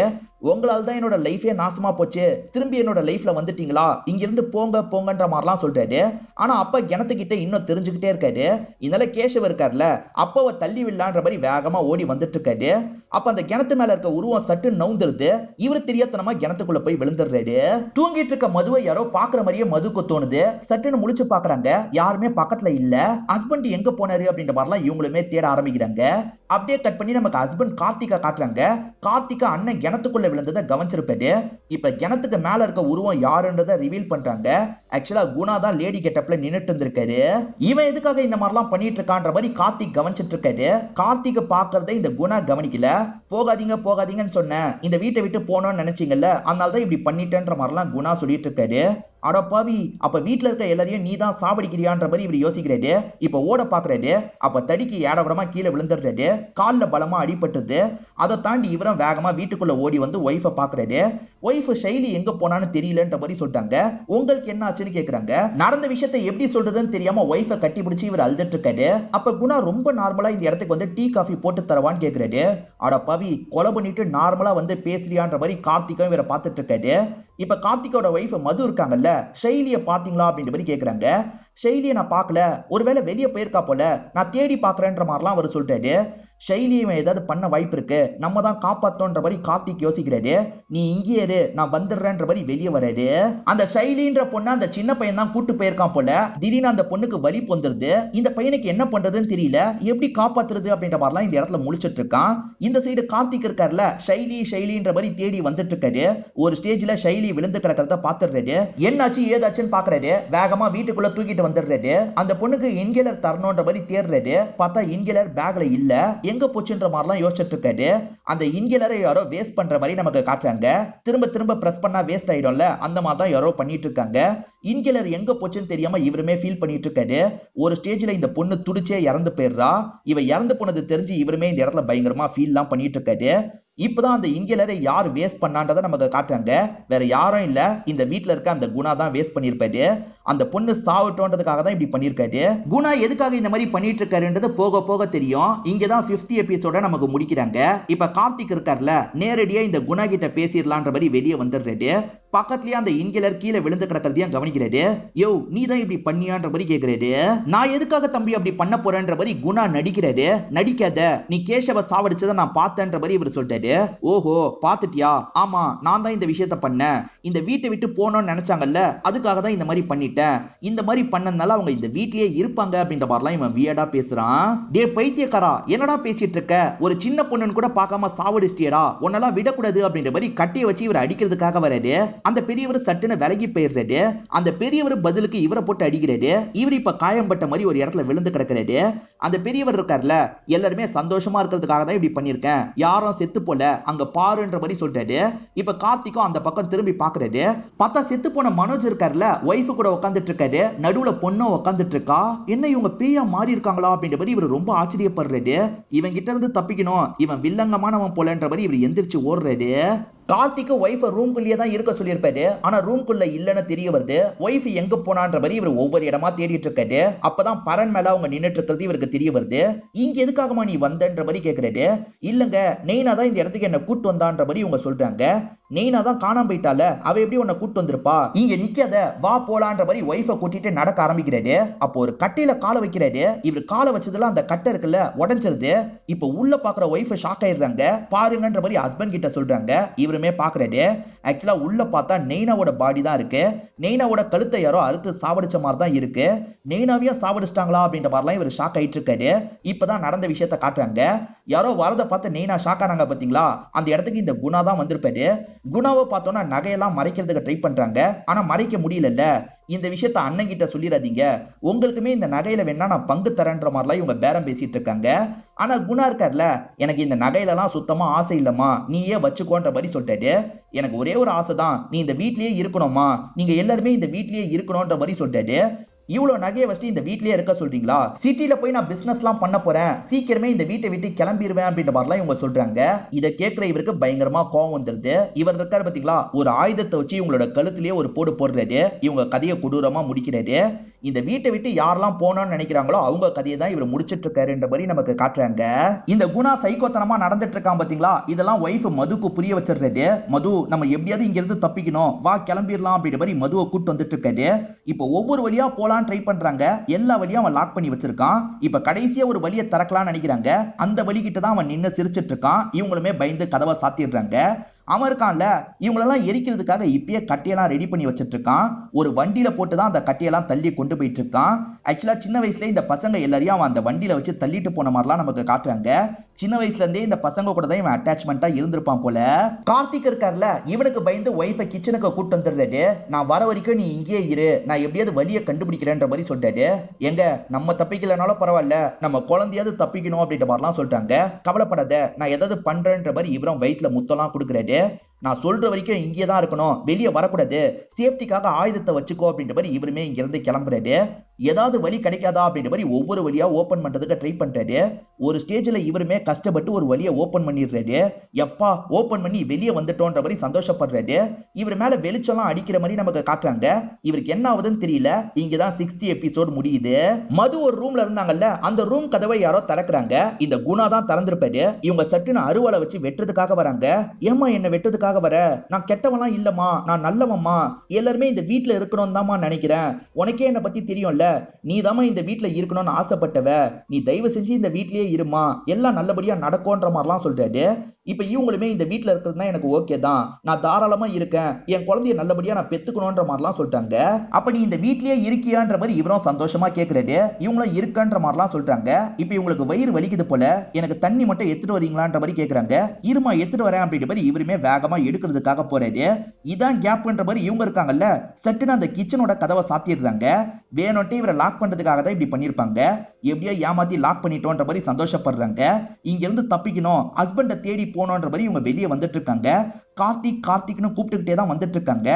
உங்களால தான் என்னோட லைஃபே நாசமா போச்சு, திரும்பி என்னோட லைஃப்ல வந்துட்டீங்களா, இங்க இருந்து போங்க போங்கன்ற மாதிரிலாம் சொல்றாரு. ஆனா அப்பா கிணத்துக்கிட்ட இன்னும் தெரிஞ்சுக்கிட்டே இருக்காரு. இதனால கேஷவ் இருக்காருல, அப்பாவை தள்ளி விடலான்ற மாதிரி வேகமா ஓடி வந்துட்டு இருக்காரு. அப்ப அந்த கிணத்து மேல இருக்க உருவம் சட்டு நவுந்துருது. இவரு தெரியாதனமா கிணத்துக்குள்ள போய் விழுந்துடுறாரு. தூங்கிட்டு இருக்க மதுவை யாரோ பாக்குற மாதிரியே மதுக்கு தோணுது. சட்டுன்னு முழிச்சு பாக்குறாங்க, யாருமே பக்கத்துல இல்ல. ஹஸ்பண்ட் எங்க போனாரு அப்படின்ற மாதிரிலாம் இவங்களுமே தேட ஆரம்பிக்கிறாங்க. அப்படியே கட் பண்ணி நமக்கு ஹஸ்பண்ட் கார்த்திகா காட்டுறாங்க. கார்த்திகா அண்ணன் கிணத்துக்குள்ள விழுந்ததை கவனிச்சிருப்பாரு. இப்ப கிணத்துக்கு மேல இருக்க உருவம் யாருன்றதை ரிவீல் பண்றாங்க. ஆக்சுவலா குணா தான் லேடி கெட்டப்ல நின்னுட்டு இருந்திருக்காரு. இவன் எதுக்காக இந்த மாதிரிலாம் பண்ணிட்டு இருக்கான்ற மாதிரி கார்த்திக் கவனிச்சிட்டு இருக்காரு. கார்த்திக் பாக்குறதை இந்த குணா கவனிக்கல. போகாதீங்க போகாதீங்கன்னு சொன்னேன், இந்த வீட்டை விட்டு போனோம்னு நினைச்சீங்கல்ல, அதனாலதான் இப்படி பண்ணிட்டேன்ற மாதிரிலாம் குணா சொல்லிட்டு இருக்காரு. அட பாவி, அப்ப வீட்டுல இருக்க எல்லாரையும் நீ தான் சாவடிக்கிறியான்ற மாதிரி இவர் யோசிக்கிறாரு. இப்ப ஓட பாக்குறாரு. அப்ப தடிக்கு ஏடவரமா கீழே விழுந்துடுறாரு. கால்ல பலமா அடிபட்டுது. அதை தாண்டி இவரும் வேகமா வீட்டுக்குள்ள ஓடி வந்து ஒய்ஃபை பாக்குறாரு. ஒய்ஃப் ஷைலி எங்க போனான்னு தெரியலன்ற மாதிரி சொல்லிட்டாங்க. உங்களுக்கு என்ன ஆச்சுன்னு கேக்குறாங்க. நடந்த விஷயத்தை எப்படி சொல்றதுன்னு தெரியாம ஒய்ஃபை கட்டி பிடிச்சி இவர் அழுதுட்டு இருக்காரு. அப்ப குணா ரொம்ப நார்மலா இந்த இடத்துக்கு வந்து டீ காஃபி போட்டு தரவான்னு கேக்குறாரு. அட பாவி, கொலை பண்ணிட்டு நார்மலா வந்து பேசுறியான்ற மாதிரி கார்த்திக்கும் இவரை பார்த்துட்டு இருக்காரு. இப்ப கார்த்திகோட ஒய்ஃப் மது இருக்காங்கல்ல, ஷைலிய பாத்தீங்களா அப்படின்ற மாதிரி கேக்குறாங்க. ஷைலிய நான் பார்க்கல, ஒருவேளை வெளியே போயிருக்கா போல, நான் தேடி பாக்குறேன்ற மாதிரிலாம் அவர் சொல்லிட்டாரு. ஷைலியை ஏதாவது பண்ண வாய்ப்பு இருக்கு, நம்ம தான் காப்பாத்தோன்ற மாதிரி கார்த்திக் யோசிக்கிறாரு. நீ இங்கே இரு, நான் வந்துடுறேன்ற மாதிரி வெளியே வராரு. அந்த ஷைலின்ற பொண்ணு அந்த சின்ன பையன் தான் கூட்டு போயிருக்கான் போல. திடீர்னு அந்த பொண்ணுக்கு வலி பொந்துருது. இந்த பையனுக்கு என்ன பண்றதுன்னு தெரியல, எப்படி காப்பாத்துறது அப்படின்ற மாதிரிலாம் இந்த இடத்துல முழிச்சிட்டு இருக்கான். இந்த சைடு கார்த்திக் இருக்காருல, ஷைலி ஷைலின்ற மாதிரி தேடி வந்துட்டு இருக்காரு. ஒரு ஸ்டேஜ்ல ஷைலி விழுந்து கிடக்கிறத பாத்துடுறாரு. என்னாச்சு ஏதாச்சுன்னு பாக்குறாரு. வேகமா வீட்டுக்குள்ள தூக்கிட்டு வந்துடுறாரு. அந்த பொண்ணுக்கு இன்ஹேலர் தரணும்ன்ற மாதிரி தேடுறாரு. பார்த்தா இன்ஹேலர் பேக்ல இல்ல, எங்க போச்சுன்ற மாதிரிலாம் யோசிச்சுட்டு இருக்காரு. அந்த இன்ஹேலரை யாரோ வேஸ்ட் பண்ற மாதிரி நமக்கு காட்டுறாங்க. திரும்ப திரும்ப பிரஸ் பண்ணா வேஸ்ட் ஆயிடும்ல, அந்த மாதிரி தான் யாரோ பண்ணிட்டு இருக்காங்க. இன்ஹேலர் எங்க போச்சுன்னு தெரியாம இவருமே ஃபீல் பண்ணிட்டு இருக்காரு. ஒரு ஸ்டேஜ்ல இந்த பொண்ணு துடிச்சே இறந்து போயிடுறா. இவ இறந்து போனது தெரிஞ்சு இவருமே இந்த இடத்துல பயங்கரமா ஃபீல்லாம் பண்ணிட்டு இருக்காரு. இப்பதான் அந்த இன்ஹேலரை யார் வேஸ்ட் பண்ணான்றதை நமக்கு காட்டுறாங்க. வேற யாரும் இல்ல, இந்த வீட்டுல இருக்க அந்த குணா தான் வேஸ்ட் பண்ணிருப்பாரு. அந்த பொண்ணு சாவட்டோன்றதுக்காக தான் இப்படி பண்ணிருக்காரு. குணா எதுக்காக இந்த மாதிரி பண்ணிட்டு இருக்காருன்றது போக போக தெரியும். இங்கதான் 5th எபிசோட நமக்கு முடிக்கிறாங்க. இப்ப கார்த்திக் இருக்கார்ல, நேரடியா இந்த குணா கிட்ட பேசிடலான்ற மாதிரி வெளியே வந்துடுறாரு. பக்கத்துலயே அந்த இன்ஹேலர் கீழே விழுந்து கிடக்கிறதையும் கவனிக்கிறாரு. யோ, நீ தான் இப்படி பண்ணியான்ற மாதிரி கேக்குறாரு. நான் எதுக்காக தம்பி அப்படி பண்ண போறேன்ற மாதிரி குணா நடிக்கிறாரு. நடிக்காத, நீ கேஷவ சாவடிச்சதை நான் பார்த்தேன்ற மாதிரி இவர் சொல்லிட்டாரு. ஓஹோ, பாத்துட்டியா? ஆமா, நான் தான் இந்த விஷயத்த பண்ணேன். இந்த வீட்டை விட்டு போனோம்னு நினைச்சாங்கல்ல, அதுக்காக தான் இந்த மாதிரி பண்ணிட்டேன். இந்த மாதிரி பண்ணனால அவங்க இந்த வீட்லயே இருப்பாங்க அப்படின்ற மாதிரிலாம் இவன் வியர்டா பேசுறான். டே பைத்தியக்காரா, என்னடா பேசிட்டு இருக்க? ஒரு சின்ன பொண்ணுன்னு கூட பார்க்காம சாவடிச்சிட்டியடா, உன்னெல்லாம் விடக்கூடாது அப்படின்ற மாதிரி கட்டியை வச்சு இவர் அடிக்கிறதுக்காக வராரு. அந்த பெரியவர் சட்டுன்னு விலகி போயிடுறாரு. அந்த பெரியவர் பதிலுக்கு இவரை போட்டு அடிக்கிறாரு. இவர் இப்ப காயம்பட்ட மாதிரி ஒரு இடத்துல விழுந்து கிடக்கிறாரு. அந்த பெரியவர் இருக்கார்ல, எல்லாருமே சந்தோஷமா இருக்கிறதுக்காக தான் இப்படி பண்ணிருக்கேன், யாரும் செத்து போல, அங்க பாருன்ற மாதிரி சொல்றாரு. இப்ப கார்த்திக்கும் அந்த பக்கம் திரும்பி பாக்குறாரு. பார்த்தா செத்து போன மனோஜ் இருக்கார்ல, ஒய்ஃப் கூட உட்காந்துட்டு இருக்காரு. நடுவுல பொண்ணும் உட்காந்துட்டு இருக்கா. என்ன இவங்க பேயா மாறி இருக்காங்களா அப்படின்ற மாதிரி இவர் ரொம்ப ஆச்சரியப்படுறாரு. இவன் கிட்ட இருந்து தப்பிக்கணும், இவன் வில்லங்கமானவன் போலன்ற மாதிரி இவர் எந்திரிச்சு ஓடுறாரு. கார்த்திக்கு ஒய்ஃப் ரூம்குள்ளேயே தான் இருக்க சொல்லியிருப்பாரு. ஆனா ரூம்குள்ள இல்லன்னு தெரிய வருது. ஒய்ஃப் எங்க போனான்ற மாதிரி இவர் ஒவ்வொரு இடமா தேடிட்டு இருக்காரு. அப்பதான் பரன் மேல அவங்க நின்னுட்டு இருக்கிறது இவருக்கு தெரிய வருது. இங்க எதுக்காகமா நீ வந்தன்ற மாதிரி கேக்குறாரு. இல்லங்க, நெய்னா தான் இந்த இடத்துக்கு என்ன கூட்டு வந்தான்ற மாதிரி இவங்க சொல்றாங்க. நெய்னா தான் காணாம போயிட்டால, அவ எப்படி உன்னை கூட்டு வந்திருப்பா, இங்க நிக்காத, வா போலான்ற மாதிரி ஒய்ஃபை கூட்டிட்டு நடக்க ஆரம்பிக்கிறாரு. அப்போ ஒரு கட்டையில காலை வைக்கிறாரு. இவர் காலை வச்சதுல அந்த கட்டை இருக்குல்ல உடைஞ்சிருது. இப்ப உள்ள பாக்குற ஒய்ஃப் ஷாக் ஆயிடுறாங்க. பாருங்கன்ற மாதிரி ஹஸ்பண்ட் கிட்ட சொல்றாங்க. இவருமே பாக்குறாரு. ஆக்சுவலா உள்ள பார்த்தா நெய்னாவோட பாடி தான் இருக்கு. நெய்னாவோட கழுத்தை யாரோ அறுத்து சாவடிச்ச மாதிரி தான் இருக்கு. நெய்னாவையா சாவடிச்சிட்டாங்களா அப்படின்ற மாதிரிலாம் இவர் ஷாக் ஆயிட்டு இருக்காரு. இப்பதான் நடந்த விஷயத்த காட்டுறாங்க. யாரோ வரத பார்த்து நெய்னா ஷாக் ஆனாங்க பாத்தீங்களா, அந்த இடத்துக்கு இந்த குணா தான் வந்திருப்பாரு. குணாவை பார்த்தோன்னா நகையெல்லாம் மறைக்கிறதுக்கு ட்ரை பண்றாங்க, ஆனா மறைக்க முடியல. இந்த விஷயத்த அண்ணன் கிட்ட சொல்லிடாதீங்க, உங்களுக்குமே இந்த நகையில வேணா நான் பங்கு தரேன்ற மாதிரிலாம் இவங்க பேரம் பேசிட்டு இருக்காங்க. ஆனா குணா இருக்கார்ல, எனக்கு இந்த நகையில எல்லாம் சுத்தமா ஆசை இல்லம்மா, நீயே வச்சுக்கோன்ற மாதிரி சொல்லிட்டாரு. எனக்கு ஒரே ஒரு ஆசை தான், நீ இந்த வீட்லயே இருக்கணுமா, நீங்க எல்லாருமே இந்த வீட்லயே இருக்கணும்ன்ற மாதிரி சொல்லிட்டாரு. இவ்வளவு நகையை வச்சுட்டு இந்த வீட்லயே இருக்க சொல்றீங்களா, சிட்டில போய் நான் பிசினஸ் எல்லாம் பண்ண போறேன், சீக்கிரமே இந்த வீட்டை விட்டு கிளம்பிடுவேன் அப்படின்ற மாதிரிலாம் இவங்க சொல்றாங்க. இதை கேட்கிற இவருக்கு பயங்கரமா கோவம் வந்துருது. இவர் இருக்காரு பாத்தீங்களா, ஒரு ஆயுதத்தை வச்சு இவங்களோட கழுத்திலேயே ஒரு போடு போடுறாரு. இவங்க கதையை கொடூரமா முடிக்கிறாரு. இந்த வீட்டை விட்டு யாரெல்லாம் போனோம்னு நினைக்கிறாங்களோ அவங்க கதையை தான் இவர் முடிச்சிட்டு இருக்காருன்ற மாதிரி நமக்கு காட்டுறாங்க. இந்த குணா சைக்கோத்தனமா நடந்துட்டு இருக்கான் பாத்தீங்களா, இதெல்லாம் ஒய்ஃப் மதுக்கு புரிய வச்சிடுறாரு. மது, நம்ம எப்படியாவது இங்க இருந்து தப்பிக்கணும், வா கிளம்பிடலாம் அப்படின்ற மாதிரி மதுவை கூட்டு வந்துட்டு இருக்காரு. இப்போ ஒவ்வொரு வழியா போலாம் ட்ரை பண்றாங்க, எல்லா வழியும் அவன் லாக் பண்ணி வச்சிருக்கான். இப்ப கடைசியா ஒரு வழியை திறக்கலாம்னு நினைக்கிறாங்க, அந்த வழி கிட்ட தான் அவன் நின்னு சிரிச்சிட்டு இருக்கான். இவங்களுமே பயந்து கதவை சாத்திடுறாங்க. அவன் இருக்கான்ல, இவங்களெல்லாம் எரிக்கிறதுக்காக இப்பயே கட்டையெல்லாம் ரெடி பண்ணி வச்சிட்டு இருக்கான். ஒரு வண்டியில போட்டு தான் அந்த கட்டையெல்லாம் தள்ளி கொண்டு போயிட்டு இருக்கான். ஆக்சுவலா சின்ன வயசுல இந்த பசங்க எல்லாரையும் அவன் அந்த வண்டியில வச்சு தள்ளிட்டு போன மாதிரிலாம் நமக்கு காட்டுறாங்க. சின்ன வயசுல இருந்தே இந்த பசங்க கூட தான் இவன் அட்டாச்மெண்டா இருந்திருப்பான் போல. கார்த்திக் இருக்கார்ல, இவனுக்கு பயந்து ஒய்ஃபை கிச்சனுக்கு கூட்டு வந்துடுறாரு. நான் வர வரைக்கும் நீ இங்கேயே இரு, நான் எப்படியாவது வழியை கண்டுபிடிக்கிறேன்ற மாதிரி சொல்லிட்டாரு. எங்க நம்ம தப்பிக்கலனாலும் பரவாயில்ல, நம்ம குழந்தையாவது தப்பிக்கணும் அப்படின்ற மாதிரிலாம் சொல்லிட்டாங்க. கவலைப்படாத, நான் ஏதாவது பண்றேன்ற மாதிரி இவரும் வயிற்றுல முத்தெல்லாம் கொடுக்குறாரு. நான் சொல்ற வரைக்கும் இங்கே தான் இருக்கணும், வெளியே வரக்கூடாது, சேஃப்டிக்காக ஆயுதத்தை வச்சுக்கோ அப்படின்ற மாதிரி இவருமே இங்க இருந்து கிளம்புறாரு. ஏதாவது வழி கிடைக்காதா அப்படின்ற மாதிரி ஒவ்வொரு வழியா ஓபன் பண்றதுக்கு ட்ரை பண்றாரு. ஒரு ஸ்டேஜ்ல இவருமே கஷ்டப்பட்டு ஒரு வழியை ஓபன் பண்ணிடுறாரு. எப்பா ஓபன் பண்ணி வெளியே வந்துட்டோன்ற மாதிரி சந்தோஷப்படுறாரு. இவர் மேல வெளிச்சம்லாம் அடிக்கிற மாதிரி நமக்கு காட்டுறாங்க. இவருக்கு என்ன ஆகுதுன்னு தெரியல. இங்கதான் 60 எபிசோட் முடியுது. மது ஒரு ரூம்ல இருந்தாங்கல்ல, அந்த ரூம் கதவை யாரோ திறக்கிறாங்க. இந்த குணா தான் திறந்திருப்பாரு. இவங்க சட்டுன்னு அருவாளை வச்சு வெட்டுறதுக்காக வராங்க. ஏமா என்ன வெட்டுறதுக்காக வர, நான் கெட்டவன்லாம் இல்லம்மா, நான் நல்லவம்மா, எல்லாருமே இந்த வீட்டுல இருக்கணும் தான்மா நினைக்கிறேன், உனக்கே என்ன பத்தி தெரியும்ல, நீ தாமா இந்த வீட்டுல இருக்கணும்னு ஆசைப்பட்டவ, நீ தயவு செஞ்சு இந்த வீட்லயே இருமா, எல்லாம் நல்லபடியா நடக்கும்ன்ற மாதிரிலாம் சொல்றாரு. இப்ப இவங்களுமே இந்த வீட்டுல இருக்கிறது தான் எனக்கு ஓகே தான், நான் தாராளமா இருக்கேன், என் குழந்தைய நல்லபடியா நான் பெத்துக்கணும்ன்ற மாதிரிலாம் சொல்லிட்டாங்க. அப்ப நீ இந்த வீட்லயே இருக்கியான்ற மாதிரி இவரும் சந்தோஷமா கேட்கிறாரு. இவங்களும் இருக்கன்ற மாதிரிலாம் சொல்றாங்க. இப்ப இவங்களுக்கு வயிறு வலிக்குது போல, எனக்கு தண்ணி மட்டும் எடுத்துட்டு வரீங்களான்ற மாதிரி கேட்கறாங்க. இருமா எடுத்துட்டு வரேன் அப்படின்ற மாதிரி இவருமே வேகமா எடுக்கிறதுக்காக போறாரு. இதான் கேப்ன்ற மாதிரி இவங்க இருக்காங்கல்ல, சட்டுன்னு அந்த கிச்சனோட கதவை சாத்திடுறாங்க. வேணும்ட்டு இவரை லாக் பண்றதுக்காக தான் இப்படி பண்ணிருப்பாங்க. எப்படியோ ஏமாத்தி லாக் பண்ணிட்டோன்ற மாதிரி சந்தோஷப்படுறாங்க. இங்க இருந்து தப்பிக்கணும், ஹஸ்பண்டை தேடி போனோன்ற மாதிரி இவங்க வெளியே வந்துட்டு இருக்காங்க. கார்த்திக் கார்த்திக்னு கூப்பிட்டுக்கிட்டே தான் வந்துட்டு இருக்காங்க.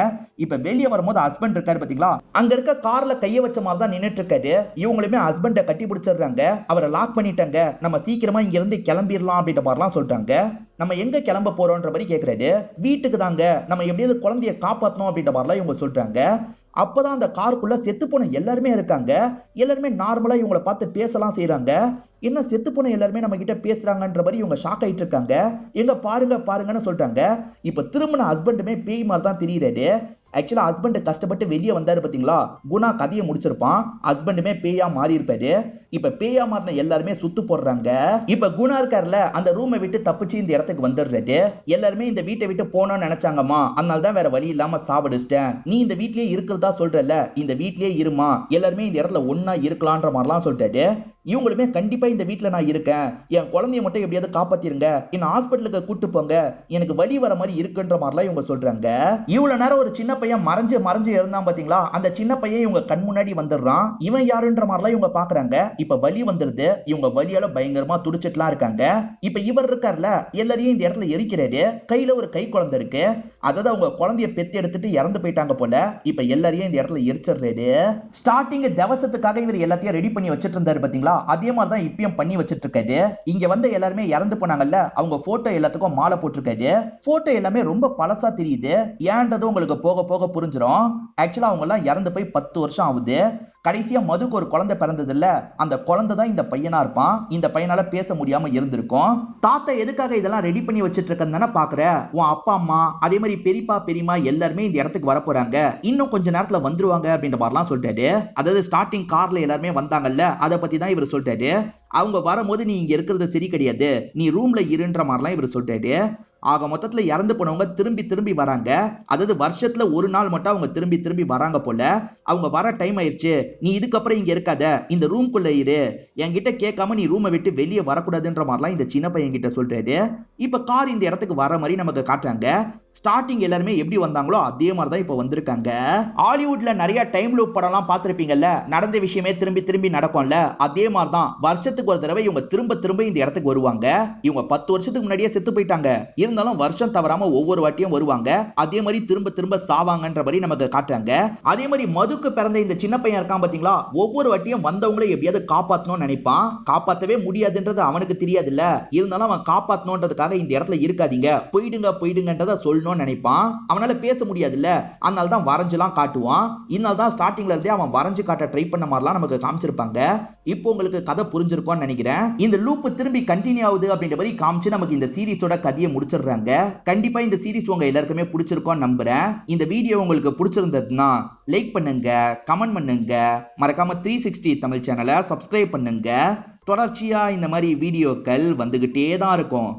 இப்ப வெளியே வரும்போது ஹஸ்பண்ட் இருக்காரு பாத்தீங்களா, அங்க இருக்க கார்ல கைய வச்ச மாதிரி தான் நின்னுட்டு இருக்காரு. இவங்களுமே ஹஸ்பண்டை கட்டி பிடிச்சிடுறாங்க. அவரை லாக் பண்ணிட்டாங்க, நம்ம சீக்கிரமா இங்க இருந்து கிளம்பிடலாம் அப்படின்ற மாதிரிலாம் சொல்றாங்க. நம்ம எங்க கிளம்ப போறோம்ன்ற மாதிரி கேட்கிறாரு. வீட்டுக்கு தாங்க, நம்ம எப்படியாவது குழந்தைய காப்பாற்றணும் அப்படின்ற மாதிரிலாம் இவங்க சொல்றாங்க. அப்பதான் அந்த காருக்குள்ள செத்து போன எல்லாருமே இருக்காங்க. எல்லாருமே நார்மலா இவங்களை பார்த்து பேசலாம் செய்யறாங்க. என்ன செத்து போன எல்லாருமே நம்ம கிட்ட பேசுறாங்கன்ற மாதிரி இவங்க ஷாக் ஆயிட்டு இருக்காங்க. எங்க பாருங்க பாருங்கன்னு சொல்றாங்க. இப்ப திரும்பின ஹஸ்பண்டுமே பேய் மாதிரி தான் தெரியுறாரு. ஆக்சுவலா ஹஸ்பண்ட் கஷ்டப்பட்டு வெளியே வந்தாரு பாத்தீங்களா, குணா கதையை முடிச்சிருப்பான். ஹஸ்பண்டுமே பேயா மாறி இருப்பாரு. இப்ப பேயா மாறின எல்லாருமே சுத்து போடுறாங்க. இப்ப குணா இருக்காருல, அந்த ரூமை விட்டு தப்பிச்சு இந்த இடத்துக்கு வந்துடுறாரு. எல்லாருமே இந்த வீட்டை விட்டு போனோம்னு நினைச்சாங்கம்மா, அதனால தான் வேற வழி இல்லாம சாவடிச்சிட்டேன், நீ இந்த வீட்லயே இருக்கிறதா சொல்றல, இந்த வீட்லயே இருமா, எல்லாருமே இந்த இடத்துல ஒன்னா இருக்கலான்ற மாதிரிலாம் சொல்லிட்டாரு. இவங்களுமே கண்டிப்பா இந்த வீட்டுல நான் இருக்கேன், என் குழந்தைய மட்டும் எப்படியாவது காப்பாத்திருங்க, என்ன ஹாஸ்பிட்டலுக்கு கூட்டு போங்க, எனக்கு வலி வர மாதிரி இருக்குன்ற மாதிரிலாம் இவங்க சொல்றாங்க. இவ்வளவு நேரம் ஒரு சின்ன பையன் மறைஞ்சு மறைஞ்சு இருந்தான் பாத்தீங்களா, அந்த சின்ன பையன் இவங்க கண் முன்னாடி வந்துடுறான். இவன் யாருன்ற மாதிரிலாம் இவங்க பாக்குறாங்க. இப்ப வலி வந்துருது. இவங்க வலியால பயங்கரமா துடிச்சிட்டுலாம் இருக்காங்க. இப்ப இவர் இருக்கார்ல, எல்லாரையும் இந்த இடத்துல எரிக்கிறாரு. கையில ஒரு கை குழந்தை இருக்கு. அதாவது அவங்க குழந்தைய பெத்து எடுத்துட்டு இறந்து போயிட்டாங்க போல. இப்ப எல்லாரையும் இந்த இடத்துல எரிச்சிடுறாரு. ஸ்டார்டிங் தவசத்துக்காக இவர் எல்லாத்தையும் ரெடி பண்ணி வச்சிட்டு இருந்தாரு பாத்தீங்களா, அதே மாதிரி தான் இப்பயும் பண்ணி வச்சிட்டு இருக்காரு. இங்க வந்து எல்லாருமே இறந்து போனாங்கல்ல, அவங்க போட்டோ எல்லாத்துக்கும் மாலை போட்டிருக்காரு. போட்டோ எல்லாமே ரொம்ப பழசா தெரியுது. ஏன்றது உங்களுக்கு போக போக புரிஞ்சிடும். ஆக்சுவலா அவங்க எல்லாம் இறந்து போய் 10 வருஷம் ஆகுது. கடைசியா மதுக்கு ஒரு குழந்தை பிறந்தது இல்ல, அந்த குழந்தை தான் இந்த பையனா இருப்பான். இந்த பையனால பேச முடியாம இருந்திருக்கும். தாத்தா எதுக்காக இதெல்லாம் ரெடி பண்ணி வச்சிட்டு இருக்கன்னு பாக்குற, உன் அப்பா அம்மா அதே மாதிரி பெரியப்பா பெரியமா எல்லாருமே இந்த இடத்துக்கு வர போறாங்க, இன்னும் கொஞ்ச நேரத்துல வந்துருவாங்க அப்படின்ற மாதிரிலாம் சொல்லிட்டாரு. அதாவது ஸ்டார்டிங் கார்ல எல்லாருமே வந்தாங்கல்ல, அதை பத்தி தான் இவர் சொல்லிட்டாரு. அவங்க வரும்போது நீ இங்க இருக்கிறது சரி கிடையாது, நீ ரூம்ல இருன்ற மாதிரிலாம் இவர் சொல்லிட்டாரு. ஆக மொத்தத்துல இறந்து போனவங்க திரும்பி திரும்பி வராங்க. அதாவது வருஷத்துல ஒரு நாள் மட்டும் அவங்க திரும்பி திரும்பி வராங்க போல. அவங்க வர டைம் ஆயிடுச்சு, நீ இதுக்கப்புறம் இங்க இருக்காத, இந்த ரூம்குள்ள இரு, என்கிட்ட கேட்காம நீ ரூமை விட்டு வெளியே வரக்கூடாதுன்ற மாதிரிலாம் இந்த சின்ன பையன் கிட்ட சொல்றாரு. இப்ப கார் இந்த இடத்துக்கு வர மாதிரி நமக்கு காட்டுறாங்க. ஸ்டார்டிங் எல்லாருமே எப்படி வந்தாங்களோ அதே மாதிரி தான் இப்போ வந்திருக்காங்க. ஹாலிவுட்ல நிறைய டைம் லூப் படம்லாம் பார்த்திருப்பீங்கல்ல, நடந்த விஷயமே திரும்பி திரும்பி நடக்கும்ல, அதே மாதிரி தான் வருஷத்துக்கு ஒரு தடவை இவங்க திரும்ப திரும்ப இந்த இடத்துக்கு வருவாங்க. இவங்க 10 வருஷத்துக்கு முன்னாடியே செத்து போயிட்டாங்க, இருந்தாலும் வருஷம் தவறாம ஒவ்வொரு வாட்டியும் வருவாங்க. அதே மாதிரி திரும்ப திரும்ப சாவாங்கன்ற மாதிரி நமக்கு காட்டுறாங்க. அதே மாதிரி மதுக்கு பிறந்த இந்த சின்ன பையன் இருக்கான் பாத்தீங்களா, ஒவ்வொரு வாட்டியும் வந்தவங்களை எப்படியாவது காப்பாற்றணும்னு நினைப்பான். காப்பாற்றவே முடியாதுன்றது அவனுக்கு தெரியாது இல்ல, இருந்தாலும் அவன் காப்பாற்றணுன்றதுக்காக இந்த இடத்துல இருக்காதீங்க, போயிடுங்க போயிடுங்கன்றத சொல்லணும்னு நினைப்பான். அவனால பேச முடியாதுல்ல, அதனால தான் வரைஞ்செல்லாம் காட்டுவான். இதனால தான் ஸ்டார்டிங்ல இருந்தே அவன் வரைஞ்சு காட்ட ட்ரை பண்ண மாதிரிலாம் நமக்கு காமிச்சிருப்பாங்க. இப்போ உங்களுக்கு கதை புரிஞ்சிருக்கும்னு நினைக்கிறேன். இந்த லூப் திரும்பி கண்டினியூ ஆகுது அப்படின்ற மாதிரி காமிச்சு நமக்கு இந்த சீரிஸோட கதையை முடிச்சிடுறாங்க. கண்டிப்பா இந்த சீரிஸ் உங்க எல்லாருக்குமே பிடிச்சிருக்கும்னு நம்புறேன். இந்த வீடியோ உங்களுக்கு பிடிச்சிருந்ததுன்னா லைக் பண்ணுங்க, கமெண்ட் பண்ணுங்க, மறக்காம 360 தமிழ் சேனலை சப்ஸ்கிரைப் பண்ணுங்க. தொடர்ச்சியா இந்த மாதிரி வீடியோக்கள் வந்துகிட்டே தான் இருக்கும்.